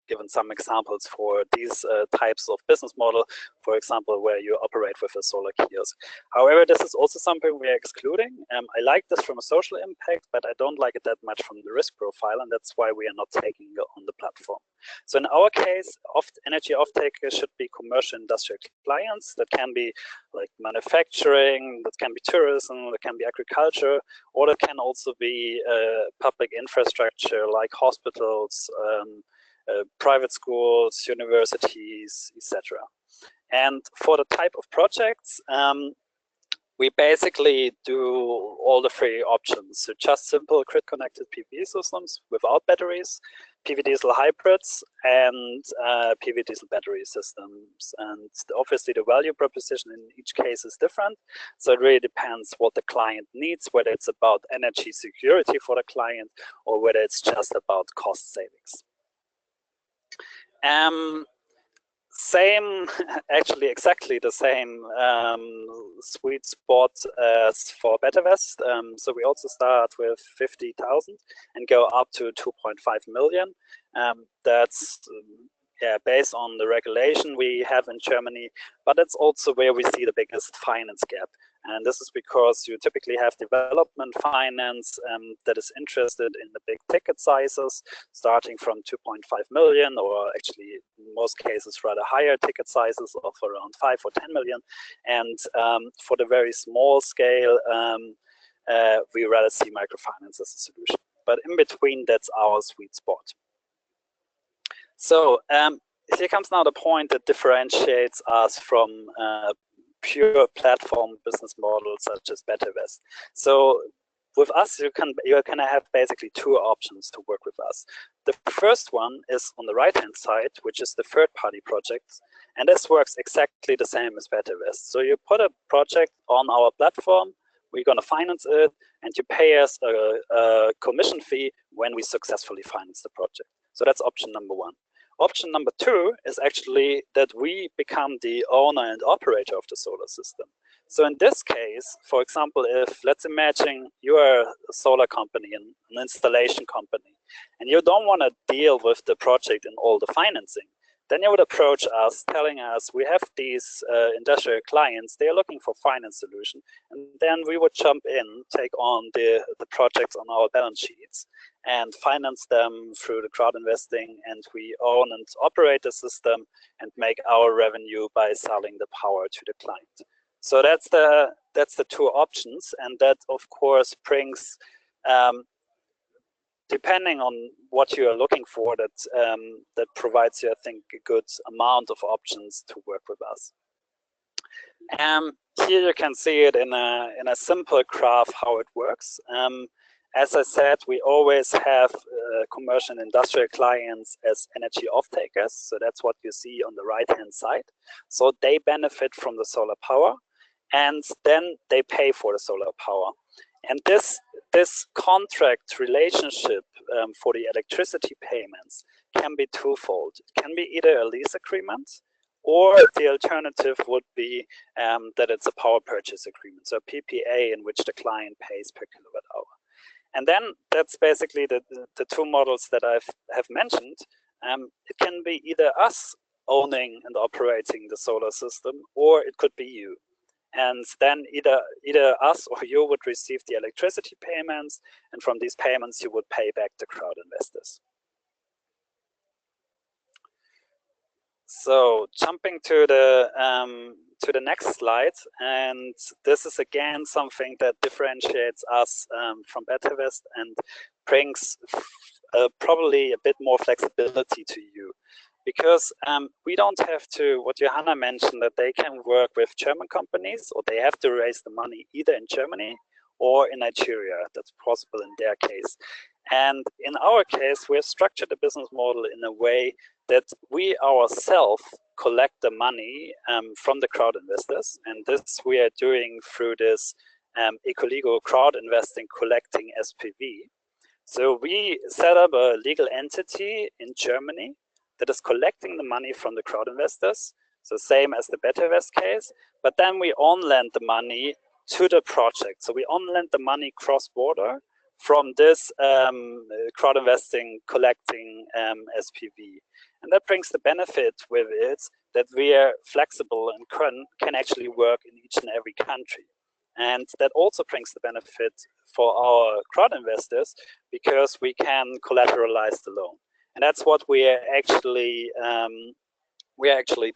given some examples for these types of business model, for example, where you operate with a solar kiosk. However, this is also something we are excluding. I like this from a social impact, but I don't like it that much from the risk profile, and that's why we are not taking it on the platform. So in our case, energy off-takers should be commercial industrial clients. That can be like manufacturing, that can be tourism, that can be agriculture, or that can also be public infrastructure like hospitals, private schools, universities, etc. And for the type of projects, we basically do all the 3 options. So just simple grid-connected PV systems without batteries, PV diesel hybrids, and PV diesel battery systems. And obviously the value proposition in each case is different. So it really depends what the client needs, whether it's about energy security for the client or whether it's just about cost savings. same, actually exactly the same sweet spot as for Bettervest. So we also start with 50,000 and go up to 2.5 million. That's based on the regulation we have in Germany, but that's also where we see the biggest finance gap. And this is because you typically have development finance that is interested in the big ticket sizes, starting from 2.5 million, or actually in most cases rather higher ticket sizes of around 5 or 10 million. And for the very small scale, we rather see microfinance as a solution. But in between, that's our sweet spot. So here comes now the point that differentiates us from pure platform business models such as Bettervest. So with us, you're gonna have basically two options to work with us. The first one is on the right-hand side, which is the third-party projects, and this works exactly the same as Bettervest. So you put a project on our platform, we're gonna finance it, and you pay us a commission fee when we successfully finance the project. So that's option number one. Option number two is actually that we become the owner and operator of the solar system. So in this case, for example, if let's imagine you are a solar company, an installation company, and you don't want to deal with the project and all the financing, then you would approach us telling us we have these industrial clients, they're looking for finance solution, and then we would jump in, take on the projects on our balance sheets and finance them through the crowd investing, and we own and operate the system and make our revenue by selling the power to the client. So that's the two options, and that of course brings depending on what you are looking for, that provides you, I think, a good amount of options to work with us. Here you can see it in a simple graph how it works. As I said, we always have commercial and industrial clients as energy off-takers. So that's what you see on the right-hand side. So they benefit from the solar power, and then they pay for the solar power. And this contract relationship for the electricity payments can be twofold. It can be either a lease agreement, or the alternative would be that it's a power purchase agreement, so a PPA in which the client pays per kilowatt hour. And then that's basically the two models that I have mentioned. It can be either us owning and operating the solar system, or it could be you. And then either us or you would receive the electricity payments, and from these payments you would pay back the crowd investors. So jumping to the next slide, and this is again something that differentiates us from Bettervest and brings probably a bit more flexibility to you. Because we don't have to, what Johanna mentioned, that they can work with German companies, or they have to raise the money either in Germany or in Nigeria. That's possible in their case. And in our case, we have structured the business model in a way that we ourselves collect the money from the crowd investors. And this we are doing through this Ecoligo crowd investing collecting SPV. So we set up a legal entity in Germany that is collecting the money from the crowd investors, so same as the Bettervest case, but then we on-lend the money to the project. So we on-lend the money cross-border from this crowd investing collecting SPV. And that brings the benefit with it that we are flexible and can actually work in each and every country. And that also brings the benefit for our crowd investors because we can collateralize the loan. And that's what we are actually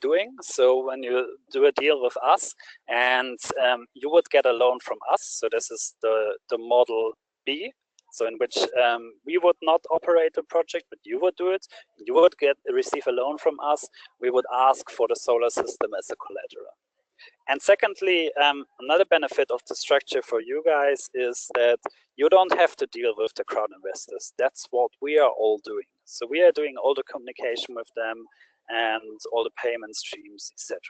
doing. So when you do a deal with us, and you would get a loan from us. So this is the model B. So in which we would not operate the project, but you would do it. You would receive a loan from us. We would ask for the solar system as a collateral. And secondly, another benefit of the structure for you guys is that you don't have to deal with the crowd investors. That's what we are all doing. So we are doing all the communication with them and all the payment streams, etc.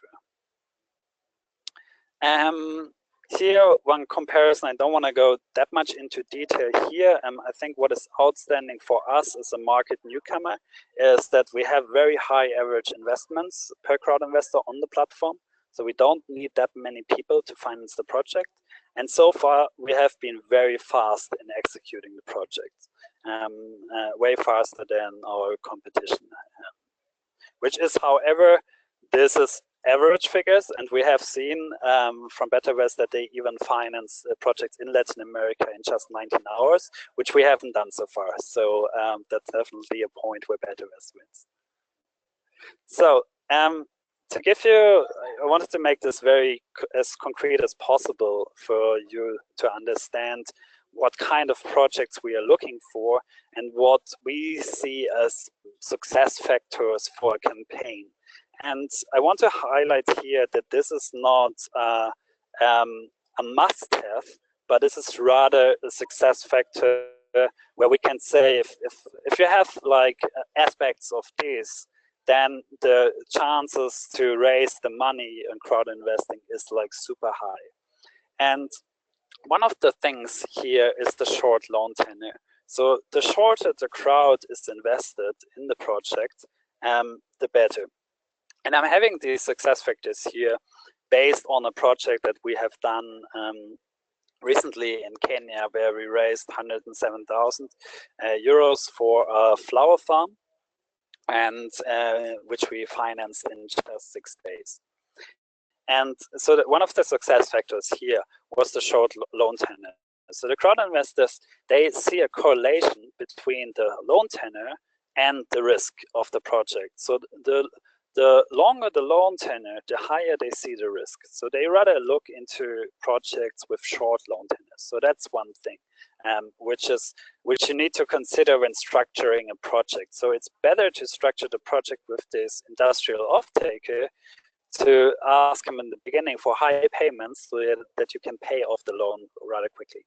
here, one comparison, I don't want to go that much into detail here. I think what is outstanding for us as a market newcomer is that we have very high average investments per crowd investor on the platform. So we don't need that many people to finance the project. And so far, we have been very fast in executing the project, way faster than our competition. Which is, however, this is average figures, and we have seen from Bettervest that they even finance projects in Latin America in just 19 hours, which we haven't done so far. So that's definitely a point where Bettervest wins. So to give you, I wanted to make this as concrete as possible for you to understand what kind of projects we are looking for and what we see as success factors for a campaign. And I want to highlight here that this is not a must-have, but this is rather a success factor where we can say if you have like aspects of this, then the chances to raise the money in crowd investing is like super high. And one of the things here is the short loan tenure. So the shorter the crowd is invested in the project, the better. And I'm having these success factors here based on a project that we have done recently in Kenya, where we raised 107,000 euros for a flower farm, and which we financed in just 6 days. And so that one of the success factors here was the short loan tenure. So the crowd investors, they see a correlation between the loan tenure and the risk of the project. So the longer the loan tenure, the higher they see the risk. So they rather look into projects with short loan tenures. So that's one thing, which you need to consider when structuring a project. So it's better to structure the project with this industrial off-taker to ask him in the beginning for high payments so that you can pay off the loan rather quickly.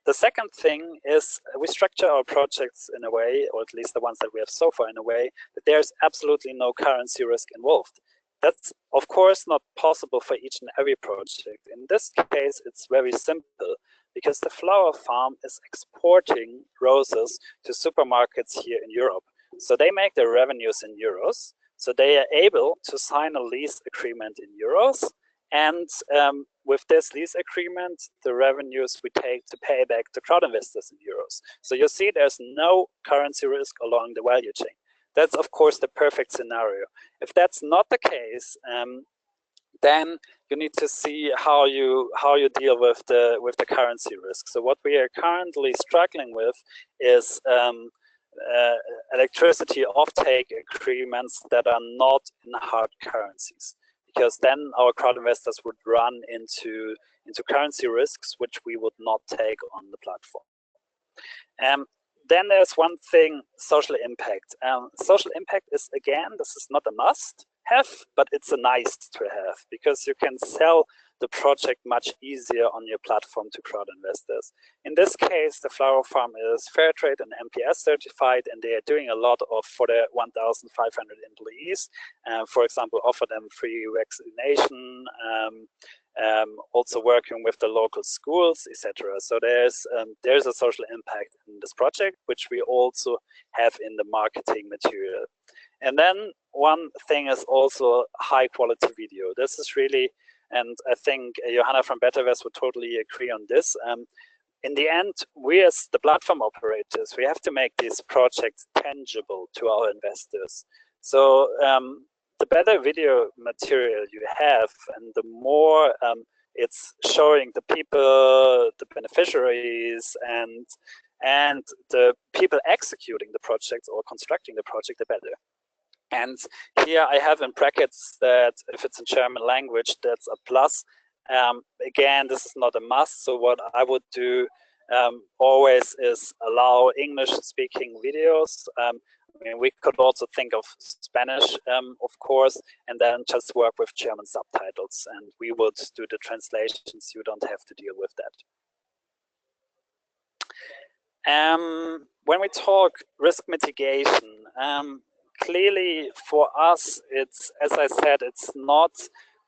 The second thing is we structure our projects in a way, or at least the ones that we have so far in a way, that there's absolutely no currency risk involved. That's, of course, not possible for each and every project. In this case, it's very simple because the flower farm is exporting roses to supermarkets here in Europe. So they make their revenues in euros. So they are able to sign a lease agreement in euros. And with this lease agreement, the revenues we take to pay back the crowd investors in euros. So you see there's no currency risk along the value chain. That's, of course, the perfect scenario. If that's not the case, then you need to see how you deal with the currency risk. So what we are currently struggling with is electricity offtake agreements that are not in hard currencies, because then our crowd investors would run into currency risks which we would not take on the platform. Then there's one thing, social impact. Social impact is, again, this is not a must have, but it's a nice to have, because you can sell the project much easier on your platform to crowd investors. In this case, the flower farm is Fairtrade and MPS certified, and they are doing a lot for their 1,500 employees. For example, offer them free vaccination, also working with the local schools, etc. So there's a social impact in this project, which we also have in the marketing material. And then one thing is also high quality video. This is really, and I think Johanna from Bettervest would totally agree on this. In the end, we as the platform operators, we have to make these projects tangible to our investors. So the better video material you have, and the more it's showing the people, the beneficiaries, and the people executing the project or constructing the project, the better. And here I have in brackets that if it's in German language, that's a plus. Again, this is not a must. So what I would do always is allow English-speaking videos. I mean, we could also think of Spanish, of course, and then just work with German subtitles. And we would do the translations. You don't have to deal with that. When we talk risk mitigation, clearly for us, it's, as I said, it's not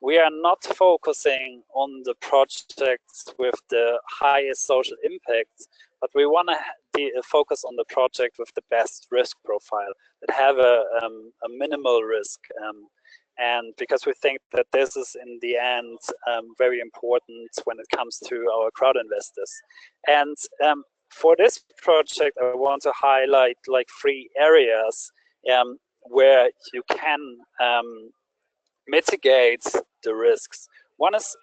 we are not focusing on the projects with the highest social impact, but we want to focus on the project with the best risk profile, that have a minimal risk. And because we think that this is in the end very important when it comes to our crowd investors. And for this project, I want to highlight like 3 areas where you can mitigate the risks. One is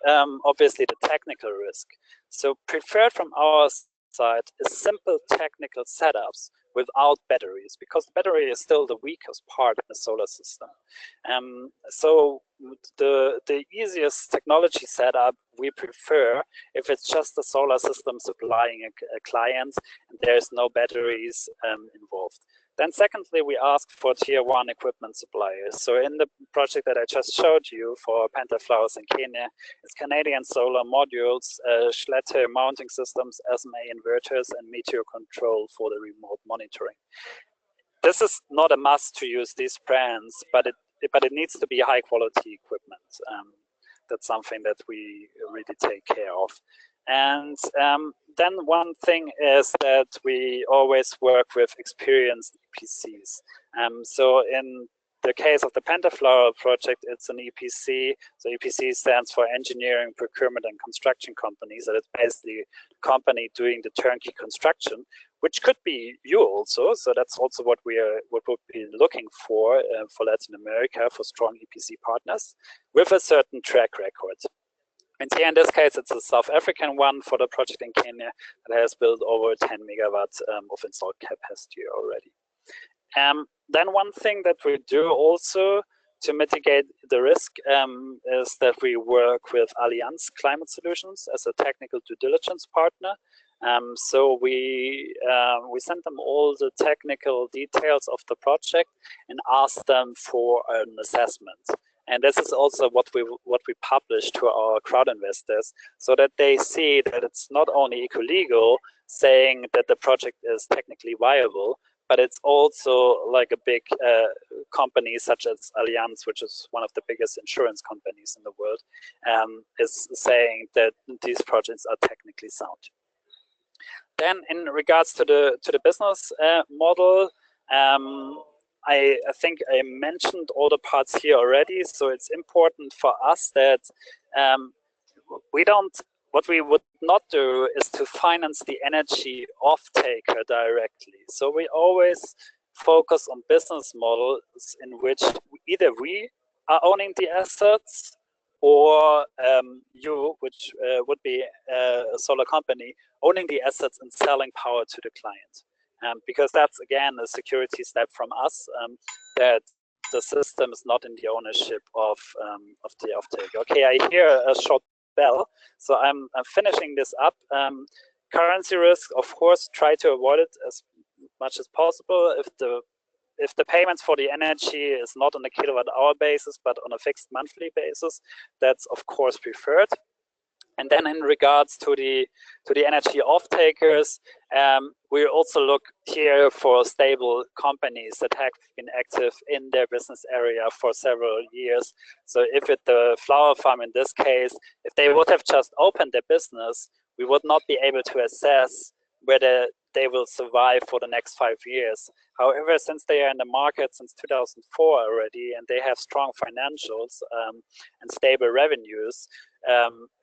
obviously the technical risk. So preferred from our side is simple technical setups without batteries, because the battery is still the weakest part of the solar system. So the easiest technology setup we prefer if it's just a solar system supplying a client and there's no batteries involved. Then secondly, we ask for tier 1 equipment suppliers. So in the project that I just showed you for Pentaflowers in Kenya, it's Canadian solar modules, Schlette mounting systems, SMA inverters, and meteor control for the remote monitoring. This is not a must to use these brands, but it needs to be high quality equipment. That's something that we really take care of. And then one thing is that we always work with experienced EPCs. So in the case of the Pentaflower project, it's an EPC. So EPC stands for Engineering, Procurement, and Construction Companies. So it's basically a company doing the turnkey construction, which could be you also. So that's also what would be looking for Latin America, for strong EPC partners with a certain track record. And here in this case, it's a South African one for the project in Kenya that has built over 10 megawatts of installed capacity already. Then one thing that we do also to mitigate the risk is that we work with Allianz Climate Solutions as a technical due diligence partner. So we send them all the technical details of the project and ask them for an assessment. And this is also what we publish to our crowd investors, so that they see that it's not only Ecoligo saying that the project is technically viable, but it's also like a big company such as Allianz, which is one of the biggest insurance companies in the world, is saying that these projects are technically sound. Then, in regards to the business model, I think I mentioned all the parts here already. So it's important for us that what we would not do is to finance the energy off-taker directly. So we always focus on business models in which either we are owning the assets, or you, which would be a solar company, owning the assets and selling power to the client. Because that's, again, a security step from us, that the system is not in the ownership of the off-taker. Okay, I hear a short bell, so I'm finishing this up. Currency risk, of course, try to avoid it as much as possible. If the payments for the energy is not on a kilowatt-hour basis, but on a fixed monthly basis, that's of course preferred. And then in regards to the energy off-takers, we also look here for stable companies that have been active in their business area for several years. So if the flower farm in this case, if they would have just opened their business, we would not be able to assess whether they will survive for the next 5 years. However, since they are in the market since 2004 already, and they have strong financials and stable revenues,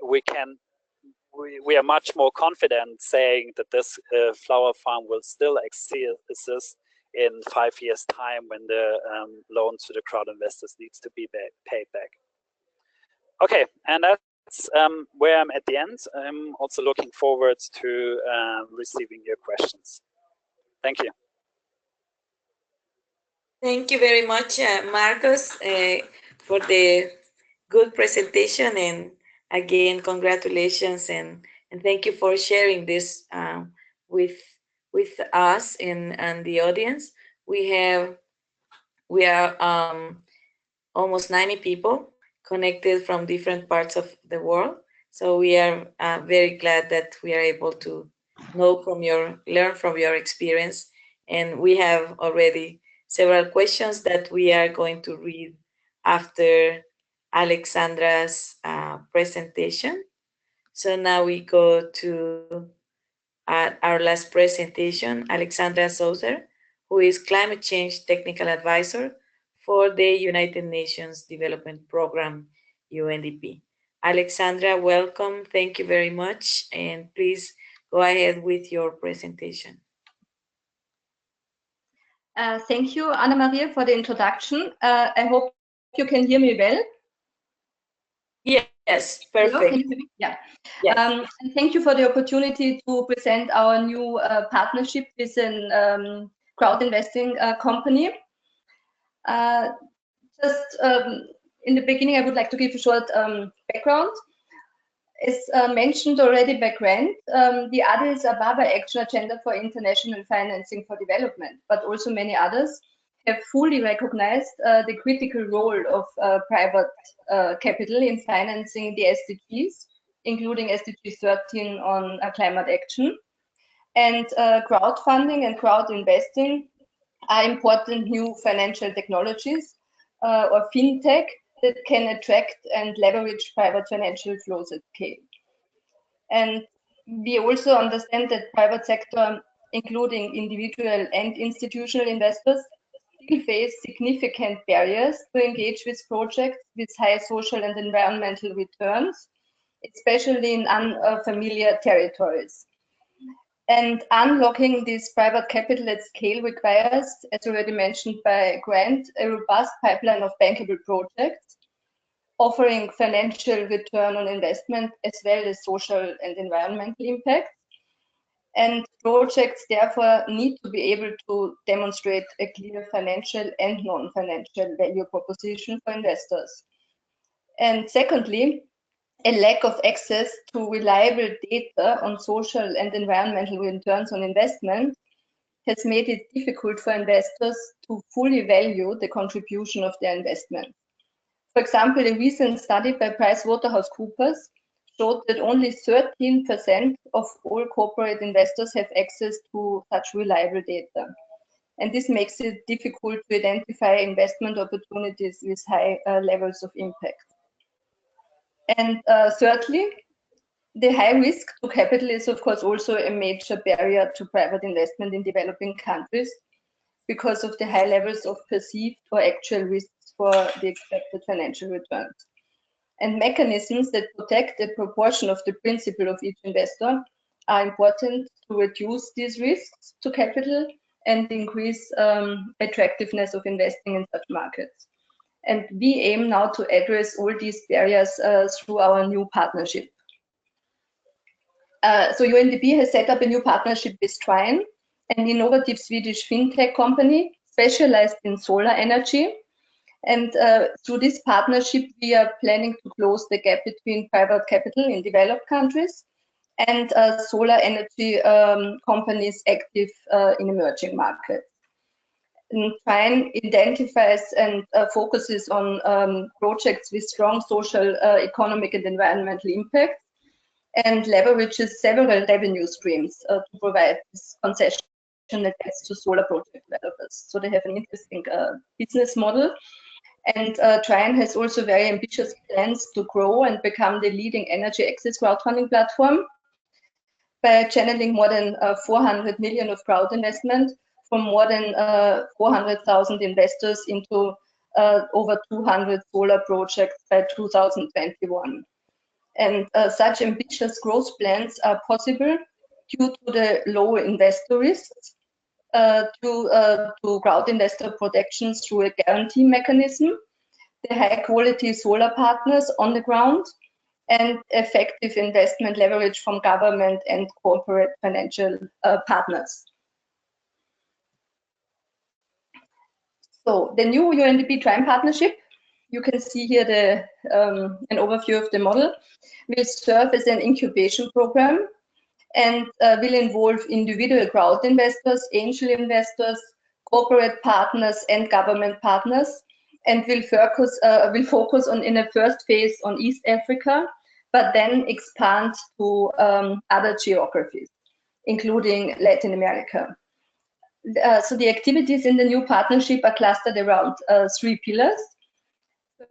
we are much more confident saying that this flower farm will still exist in 5 years' time when the loan to the crowd investors needs to be paid back. Okay, and that's where I'm at the end. I'm also looking forward to receiving your questions. Thank you. Thank you very much, Marcos, for the good presentation, and again, congratulations, and thank you for sharing this with us and the audience. We are almost 90 people connected from different parts of the world. So we are very glad that we are able to learn from your experience. And we have already several questions that we are going to read after Alexandra's presentation. So now we go to our last presentation, Alexandra Souser, who is Climate Change Technical Advisor for the United Nations Development Program, UNDP. Alexandra, welcome. Thank you very much. And please go ahead with your presentation. Thank you, Anna Maria, for the introduction. I hope you can hear me well. Yes, perfect. Yeah. Yes. And thank you for the opportunity to present our new partnership with a crowd investing company. Just in the beginning, I would like to give a short background. As mentioned already by Grant, the Addis Ababa Action Agenda for International Financing for Development, but also many others, have fully recognized the critical role of private capital in financing the SDGs, including SDG 13 on climate action. And crowdfunding and crowd investing are important new financial technologies or fintech that can attract and leverage private financial flows at scale. And we also understand that private sector, including individual and institutional investors, still face significant barriers to engage with projects with high social and environmental returns, especially in unfamiliar territories. And unlocking this private capital at scale requires, as already mentioned by Grant, a robust pipeline of bankable projects, offering financial return on investment as well as social and environmental impact. And projects therefore need to be able to demonstrate a clear financial and non-financial value proposition for investors. And secondly, a lack of access to reliable data on social and environmental returns on investment has made it difficult for investors to fully value the contribution of their investment. For example, a recent study by PricewaterhouseCoopers showed that only 13% of all corporate investors have access to such reliable data. And this makes it difficult to identify investment opportunities with high levels of impact. And thirdly, the high risk to capital is, of course, also a major barrier to private investment in developing countries because of the high levels of perceived or actual risks for the expected financial returns. And mechanisms that protect a proportion of the principal of each investor are important to reduce these risks to capital and increase attractiveness of investing in such markets. And we aim now to address all these barriers through our new partnership. So UNDP has set up a new partnership with Trine, an innovative Swedish fintech company specialized in solar energy. And through this partnership, we are planning to close the gap between private capital in developed countries and solar energy companies active in emerging markets. And Trine identifies and focuses on projects with strong social, economic, and environmental impact, and leverages several revenue streams to provide this concession access to solar project developers. So they have an interesting business model. And Trine has also very ambitious plans to grow and become the leading energy access crowdfunding platform by channeling more than 400 million of crowd investment from more than 400,000 investors into over 200 solar projects by 2021. And such ambitious growth plans are possible due to the low investor risks, to crowd investor protections through a guarantee mechanism, the high quality solar partners on the ground, and effective investment leverage from government and corporate financial partners. So the new UNDP Trine partnership, you can see here an overview of the model, will serve as an incubation program and will involve individual crowd investors, angel investors, corporate partners, and government partners, and will focus on, in a first phase, on East Africa, but then expand to other geographies, including Latin America. So the activities in the new partnership are clustered around 3 pillars.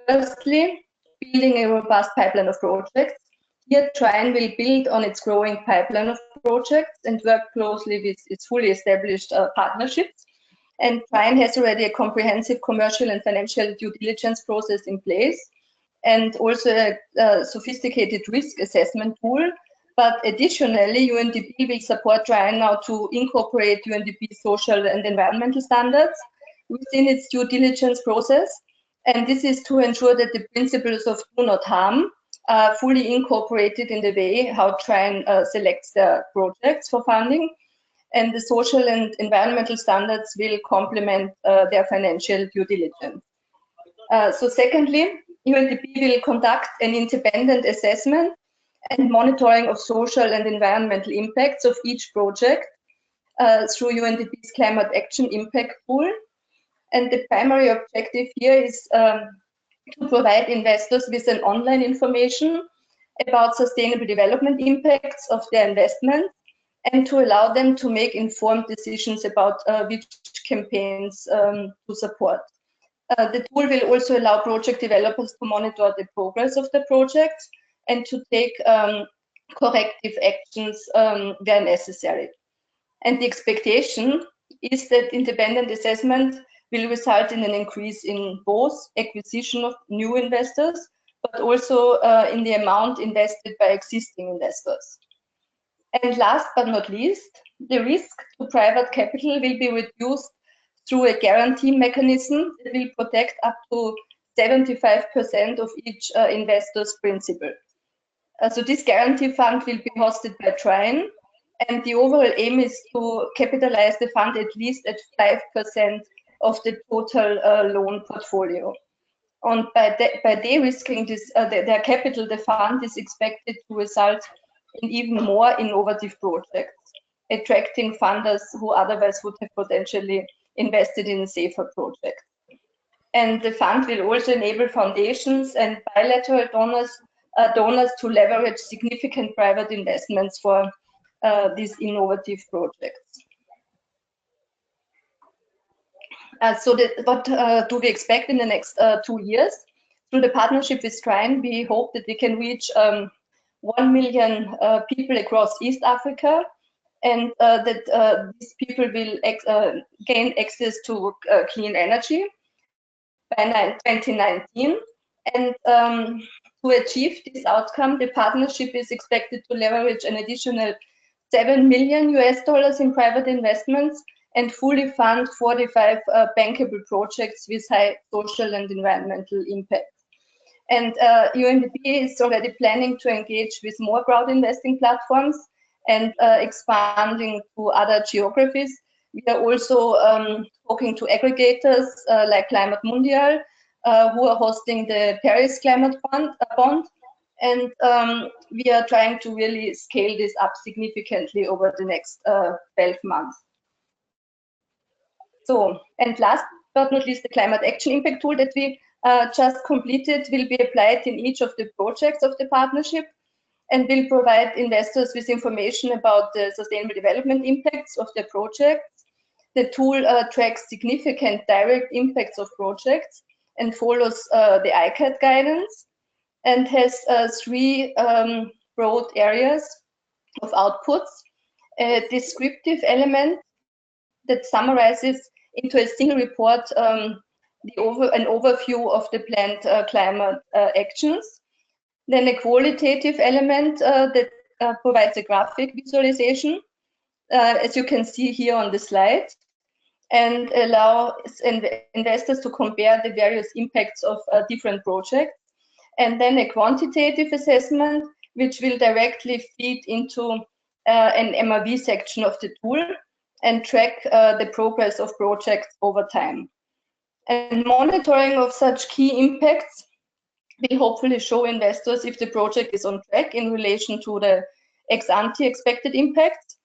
Firstly, building a robust pipeline of projects. Here, Trine will build on its growing pipeline of projects and work closely with its fully established partnerships. And Trine has already a comprehensive commercial and financial due diligence process in place, and also a sophisticated risk assessment tool. But additionally, UNDP will support Trine now to incorporate UNDP's social and environmental standards within its due diligence process. And this is to ensure that the principles of do not harm are fully incorporated in the way how Trine selects their projects for funding. And the social and environmental standards will complement their financial due diligence. So secondly, UNDP will conduct an independent assessment and monitoring of social and environmental impacts of each project through UNDP's Climate Action Impact Pool. And the primary objective here is to provide investors with an online information about sustainable development impacts of their investment, and to allow them to make informed decisions about which campaigns to support. The tool will also allow project developers to monitor the progress of the project and to take corrective actions where necessary. And the expectation is that independent assessment will result in an increase in both acquisition of new investors, but also in the amount invested by existing investors. And last but not least, the risk to private capital will be reduced through a guarantee mechanism that will protect up to 75% of each investor's principal. So this guarantee fund will be hosted by Trine, and the overall aim is to capitalize the fund at least at 5% of the total loan portfolio. By de-risking their capital, the fund is expected to result in even more innovative projects, attracting funders who otherwise would have potentially invested in safer projects. And the fund will also enable foundations and bilateral donors to leverage significant private investments for these innovative projects. So what do we expect in the next 2 years? Through the partnership with Trine, we hope that we can reach 1 million people across East Africa, and that these people will gain access to clean energy by 2019. And to achieve this outcome, the partnership is expected to leverage an additional $7 million in private investments and fully fund 45 bankable projects with high social and environmental impact. And UNDP is already planning to engage with more crowd investing platforms and expanding to other geographies. We are also talking to aggregators like Climate Mundial, who are hosting the Paris Climate Bond. And we are trying to really scale this up significantly over the next 12 months. So, and last but not least, the Climate Action Impact Tool that we just completed will be applied in each of the projects of the partnership and will provide investors with information about the sustainable development impacts of their projects. The tool tracks significant direct impacts of projects and follows the ICAT guidance, and has 3 broad areas of outputs: a descriptive element that summarizes into a single report an overview of the planned climate actions. Then a qualitative element that provides a graphic visualization, as you can see here on the slide, and allows investors to compare the various impacts of different projects. And then a quantitative assessment, which will directly feed into an MRV section of the tool and track the progress of projects over time. And monitoring of such key impacts will hopefully show investors if the project is on track in relation to the ex-ante expected impacts.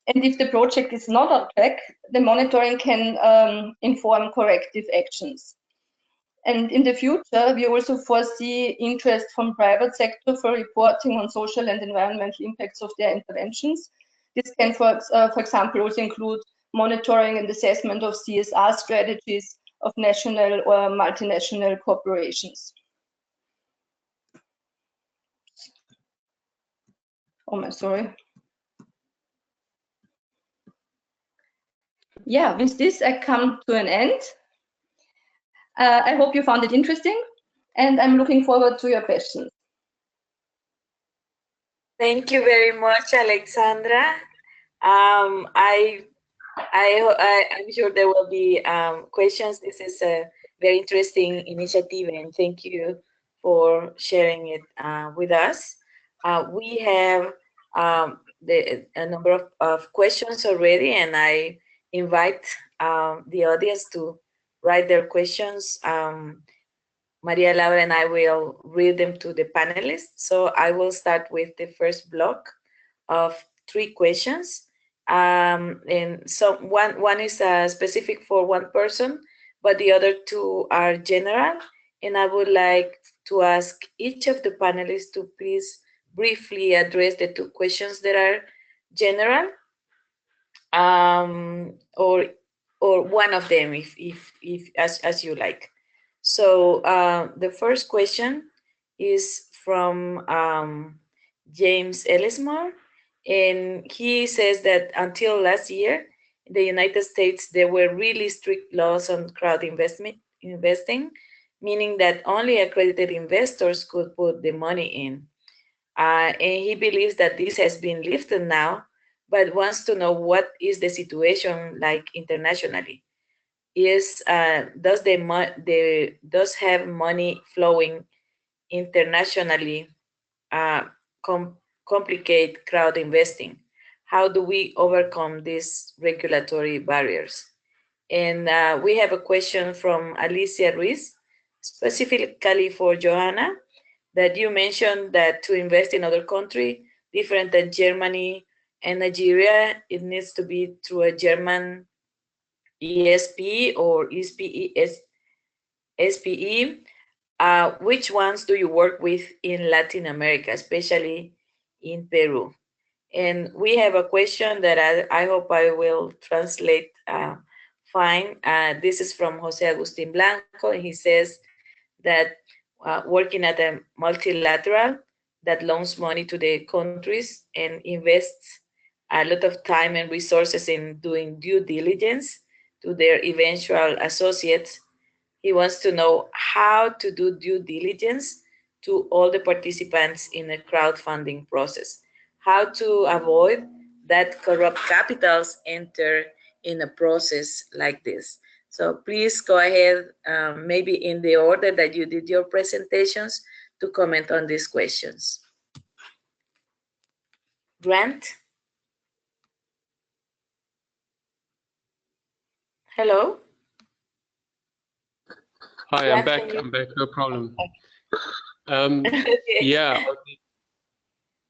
And if the project is not on track, the monitoring can inform corrective actions. And in the future, we also foresee interest from private sector for reporting on social and environmental impacts of their interventions. This can, for example, also include monitoring and assessment of CSR strategies of national or multinational corporations. Oh my, sorry. Yeah, with this I come to an end. I hope you found it interesting, and I'm looking forward to your questions. Thank you very much, Alexandra. I'm sure there will be questions. This is a very interesting initiative, and thank you for sharing it with us. We have a number of questions already, and I invite the audience to write their questions. Maria Laura and I will read them to the panelists. So I will start with the first block of 3 questions. And so one is specific for one person, but the other 2 are general. And I would like to ask each of the panelists to please briefly address the 2 questions that are general, or one of them, if as you like. So the first question is from James Ellismore, and he says that until last year, in the United States, there were really strict laws on crowd investing, meaning that only accredited investors could put the money in. And he believes that this has been lifted now, but wants to know what is the situation like internationally. Does have money flowing internationally complicate crowd investing? How do we overcome these regulatory barriers? And we have a question from Alicia Ruiz, specifically for Johanna, that you mentioned that to invest in other country different than Germany and Nigeria, it needs to be through a German ESP or SPE. Which ones do you work with in Latin America, especially in Peru? And we have a question that I hope I will translate fine. This is from Jose Agustin Blanco, and he says that working at a multilateral that loans money to the countries and invests a lot of time and resources in doing due diligence to their eventual associates. He wants to know how to do due diligence to all the participants in the crowdfunding process, how to avoid that corrupt capitals enter in a process like this. So please go ahead, maybe in the order that you did your presentations, to comment on these questions. Grant? Hello? Hi, Grant, I'm back, no problem. Okay. Yeah,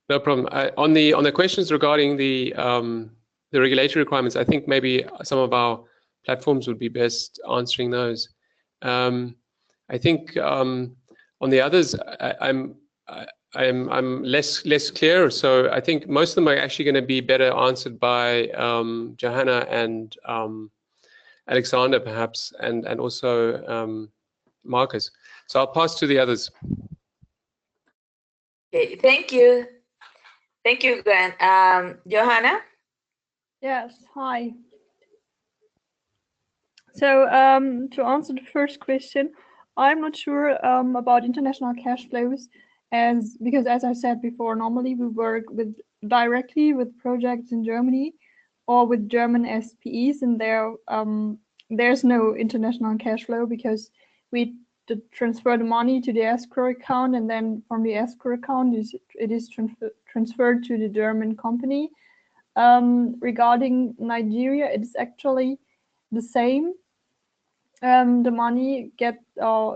no problem. On the questions regarding the regulatory requirements, I think maybe some of our platforms would be best answering those. I think on the others, I'm less clear. So I think most of them are actually going to be better answered by Johanna and Alexander, perhaps, and also Marcus. So I'll pass to the others. Okay, thank you. Thank you, Grant. Johanna? Yes, hi. So to answer the first question, I'm not sure about international cash flows, because as I said before, normally we work directly with projects in Germany or with German SPEs, and there's no international cash flow because we transfer the money to the escrow account, and then from the escrow account it is transferred to the German company. Regarding Nigeria, it is actually the same. The money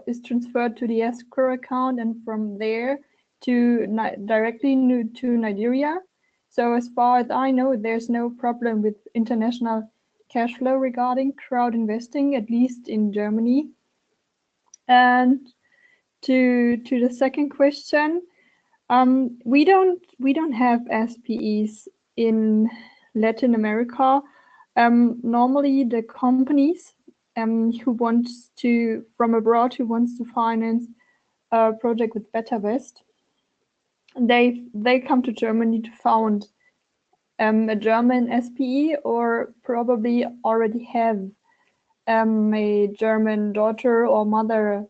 is transferred to the escrow account, and from there directly to Nigeria. So as far as I know, there's no problem with international cash flow regarding crowd investing, at least in Germany. And to the second question, we don't have SPEs in Latin America. Normally the companies who wants to finance a project with Bettervest, they come to Germany to found a German SPE, or probably already have a German daughter or mother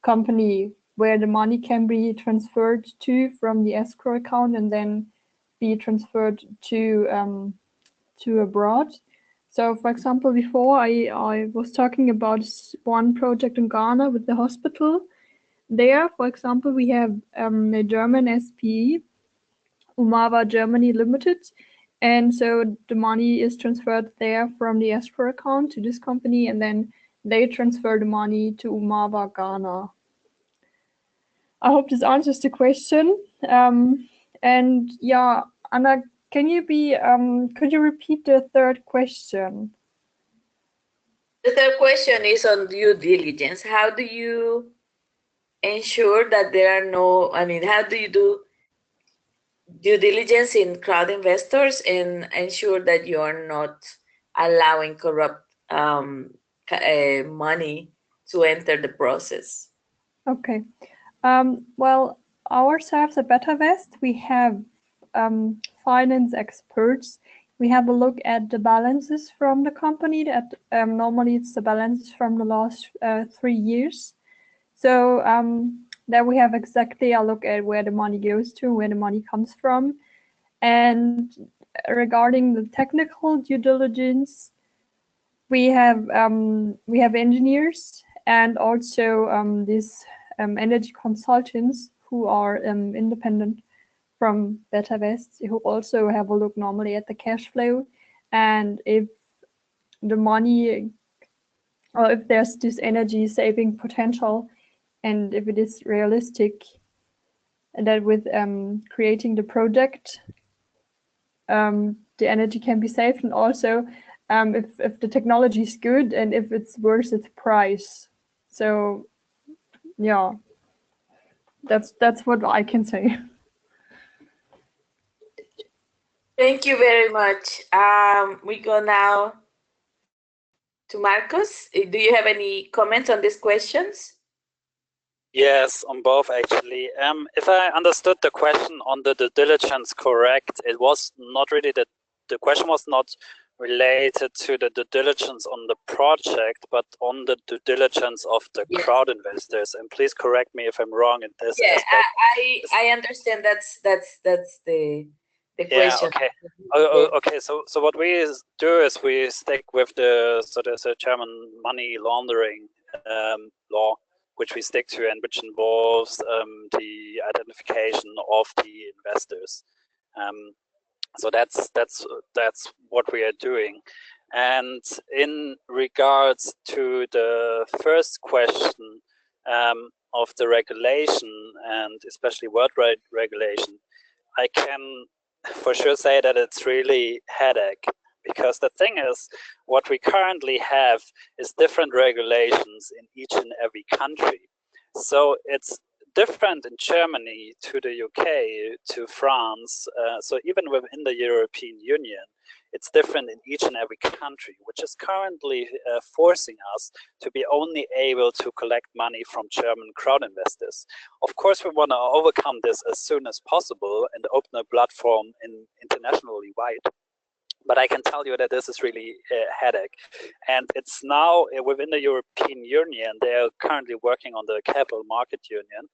company where the money can be transferred to from the escrow account and then be transferred to abroad. So, for example, before I was talking about one project in Ghana with the hospital. There, for example, we have a German SPE, Umava Germany Limited, and so the money is transferred there from the escrow account to this company, and then they transfer the money to Umava Ghana. I hope this answers the question. And yeah, Anna, could you repeat the third question? The third question is on due diligence. How do you ensure that there are no, how do you do due diligence in crowd investors and ensure that you are not allowing corrupt money to enter the process? Okay. Well, ourselves at Bettervest, we have finance experts. We have a look at the balances from the company. That normally it's the balances from the last 3 years. So there we have exactly a look at where the money goes to, where the money comes from. And regarding the technical due diligence, we have engineers and also these energy consultants who are independent from Bettervest, who also have a look normally at the cash flow, and if the money, or if there's this energy saving potential, and if it is realistic that with creating the project, the energy can be saved, and also if the technology is good and if it's worth its price. So yeah, that's what I can say. Thank you very much. We go now to Marcos. Do you have any comments on these questions? Yes, on both actually. If I understood the question on the due diligence correct, it was not really the question was not related to the due diligence on the project, but on the due diligence of the crowd investors. And please correct me if I'm wrong in this aspect. I understand that's the question. Okay. Okay. So what we do is we stick with there's a German money laundering law, which we stick to and which involves the identification of the investors. So that's what we are doing. And in regards to the first question of the regulation, and especially worldwide regulation, I can for sure say that it's really headache, because the thing is, what we currently have is different regulations in each and every country. So it's different in Germany to the UK to France. So even within the European Union, it's different in each and every country, which is currently forcing us to be only able to collect money from German crowd investors. Of course, we want to overcome this as soon as possible and open a platform internationally wide. But I can tell you that this is really a headache. And it's now within the European Union, they are currently working on the Capital Market Union,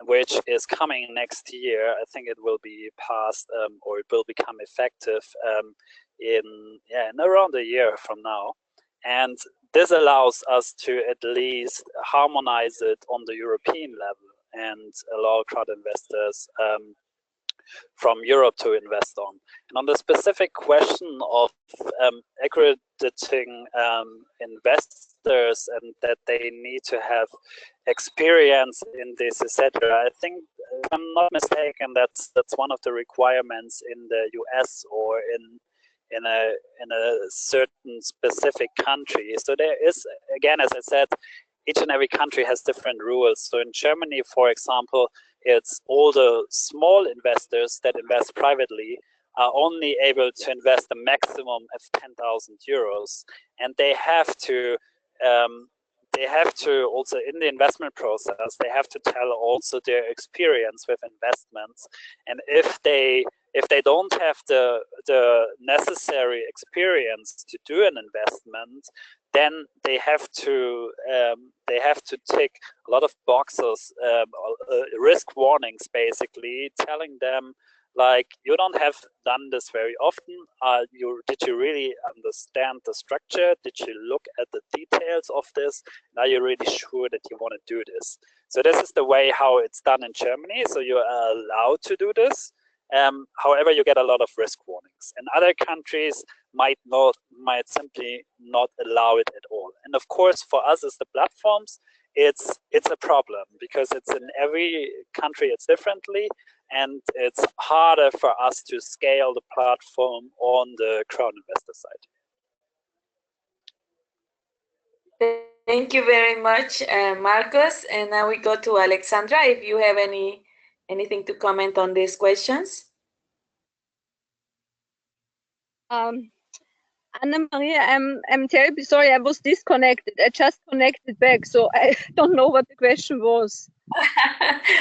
which is coming next year. I think it will be passed or it will become effective in around a year from now. And this allows us to at least harmonize it on the European level and allow crowd investors from Europe to invest on. And on the specific question of accrediting investors and that they need to have experience in this, etc., I think, if I'm not mistaken, that's one of the requirements in the US or in a certain specific country. So there is, again, as I said, each and every country has different rules. So in Germany, for example, it's all the small investors that invest privately are only able to invest a maximum of 10,000 euros, and they have to they have to also, in the investment process, they have to tell also their experience with investments. And if they don't have the necessary experience to do an investment, then they have to tick a lot of boxes, risk warnings, basically telling them, like, you don't have done this very often. Did you really understand the structure? Did you look at the details of this? Are you really sure that you want to do this? So this is the way how it's done in Germany. So you are allowed to do this. However, you get a lot of risk warnings, and other countries might simply not allow it at all. And of course, for us as the platforms, it's a problem, because it's in every country it's differently, and it's harder for us to scale the platform on the crowd investor side. Thank you very much, Marcos. And now we go to Alexandra, if you have anything to comment on these questions. Anna Maria, I'm terribly sorry, I was disconnected. I just connected back, so I don't know what the question was.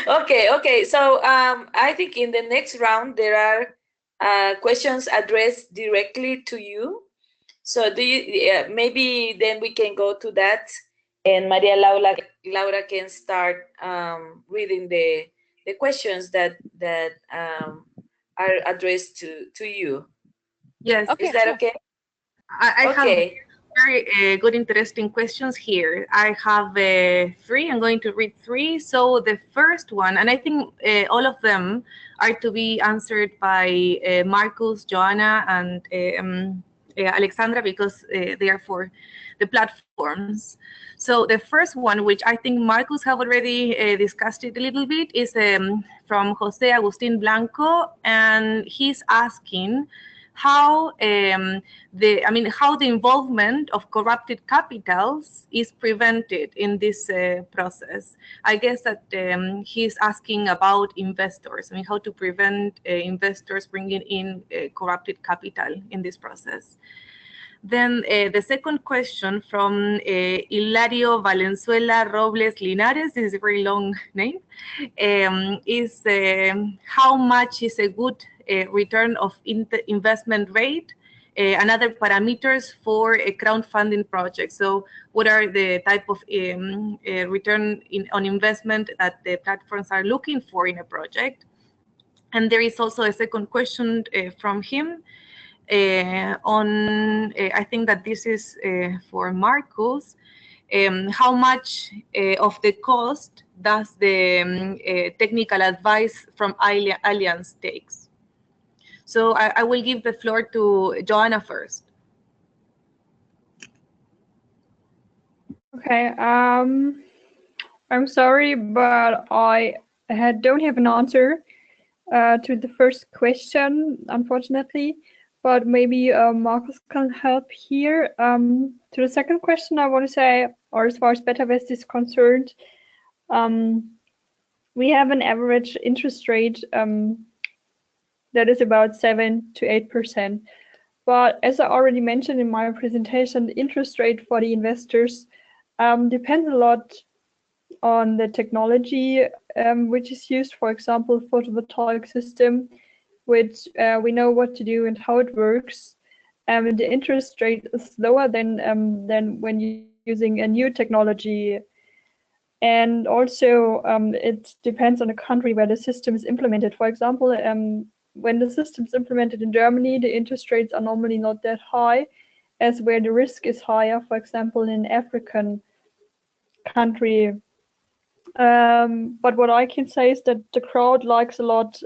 Okay. So I think in the next round there are questions addressed directly to you. So do you maybe then we can go to that, and Maria Laura can start reading the questions that are addressed to you. Yes. Okay, Is that sure. okay? I Okay. have very good, interesting questions here. I have 3. I'm going to read 3. So the first one, and I think all of them are to be answered by Marcus, Joanna, and Alexandra, because they are for the platforms. So the first one, which I think Marcus have already discussed it a little bit, is from Jose Agustin Blanco, and he's asking how how the involvement of corrupted capitals is prevented in this process. I guess that he's asking about investors. I mean, how to prevent investors bringing in corrupted capital in this process. Then the second question from Hilario Valenzuela Robles Linares, this is a very long name, is how much is a good return of investment rate and other parameters for a crowdfunding project. So what are the type of return on investment that the platforms are looking for in a project? And there is also a second question from him on, I think that this is for Marcus, how much of the cost does the technical advice from Allianz takes? So I will give the floor to Joanna first. Okay, I'm sorry, but I don't have an answer to the first question, unfortunately. But maybe Marcus can help here. To the second question, I want to say, or as far as Bettervest is concerned, we have an average interest rate that is about 7 to 8%. But as I already mentioned in my presentation, the interest rate for the investors depends a lot on the technology which is used. For example, photovoltaic system, which we know what to do and how it works. The interest rate is lower than when you're using a new technology. And also it depends on the country where the system is implemented. For example, when the system is implemented in Germany, the interest rates are normally not that high, as where the risk is higher, for example, in an African country. But what I can say is that the crowd likes a lot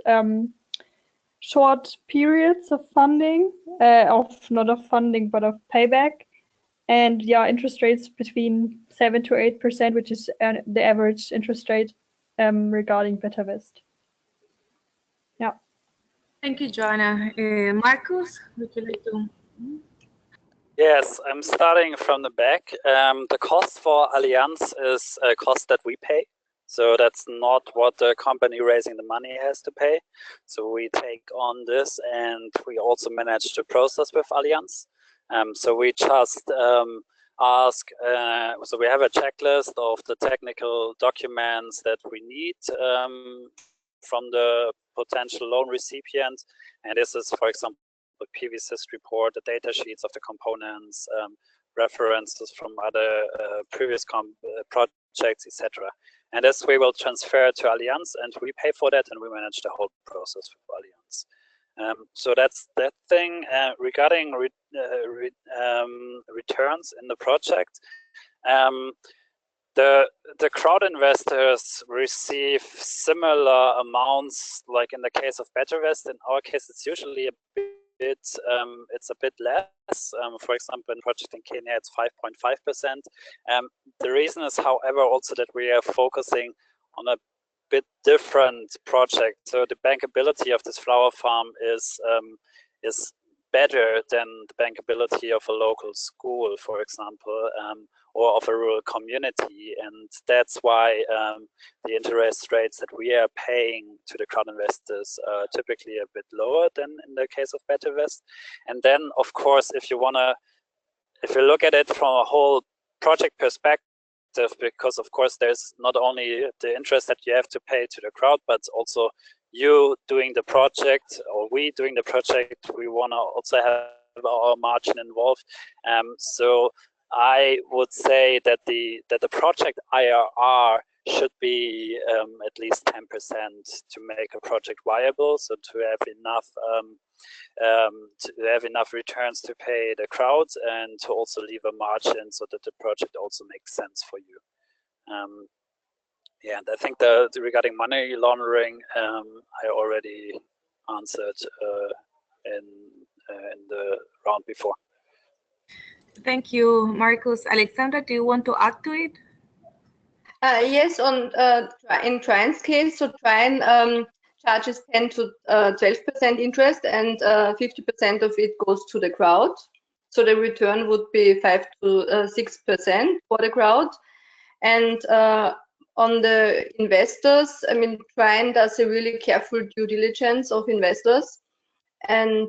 short periods of funding, not of funding, but of payback. And yeah, interest rates between 7 to 8%, which is the average interest rate regarding Bettervest. Yeah. Thank you, Joanna. Marcus, would you like to? Yes, I'm starting from the back. The cost for Allianz is a cost that we pay. So that's not what the company raising the money has to pay. So we take on this, and we also manage the process with Allianz. So we just ask, so we have a checklist of the technical documents that we need from the potential loan recipient. And this is, for example, the PVSys report, the data sheets of the components, references from other previous projects, etc. And this we will transfer to Allianz, and we pay for that, and we manage the whole process for Allianz. So that's that thing. Regarding returns in the project, the crowd investors receive similar amounts, like in the case of Bettervest. In our case, it's usually a bit less. For example, in project in Kenya, it's 5.5%. The reason is, however, also that we are focusing on a bit different project. So the bankability of this flower farm is better than the bankability of a local school, for example, or of a rural community. And that's why the interest rates that we are paying to the crowd investors are typically a bit lower than in the case of Bettervest. And then, of course, if you look at it from a whole project perspective, because of course there's not only the interest that you have to pay to the crowd, but also you doing the project, or we doing the project, we want to also have our margin involved. So I would say that the project IRR should be at least 10% to make a project viable. So to have enough returns to pay the crowds, and to also leave a margin so that the project also makes sense for you. Yeah, and I think regarding money laundering, I already answered in the round before. Thank you, Marcus. Alexandra, do you want to add to it? Yes, in Trine's case, so Trine charges 10 to 12% interest, and 50% of it goes to the crowd. So the return would be 5 to 6% for the crowd. And on the investors, I mean, Trine does a really careful due diligence of investors. And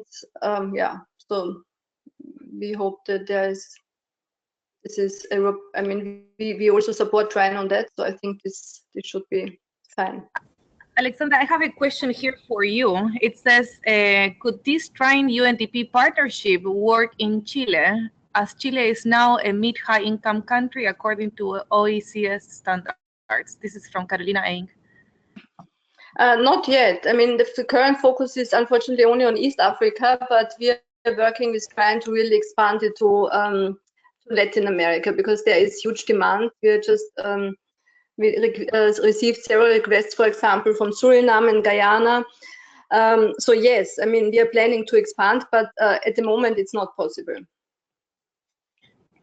yeah, so we hope that we also support Trine on that. So I think this should be fine. Alexandra, I have a question here for you. It says, could this Trine UNDP partnership work in Chile, as Chile is now a mid-high income country according to OECD standards? This is from Carolina Eng. Not yet. I mean, the current focus is unfortunately only on East Africa, but we are working with Trine to really expand it to Latin America, because there is huge demand. We are just we received several requests, for example, from Suriname and Guyana. So yes, I mean, we are planning to expand, but at the moment it's not possible.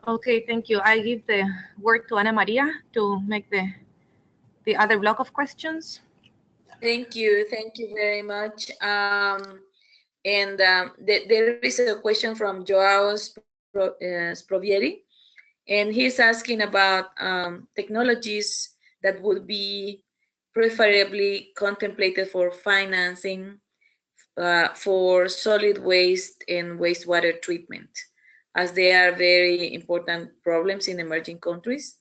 Okay, thank you. I give the word to Ana Maria to make the other block of questions. Thank you very much. There is a question from Joao Sprovieri, and he's asking about technologies that would be preferably contemplated for financing for solid waste and wastewater treatment, as they are very important problems in emerging countries.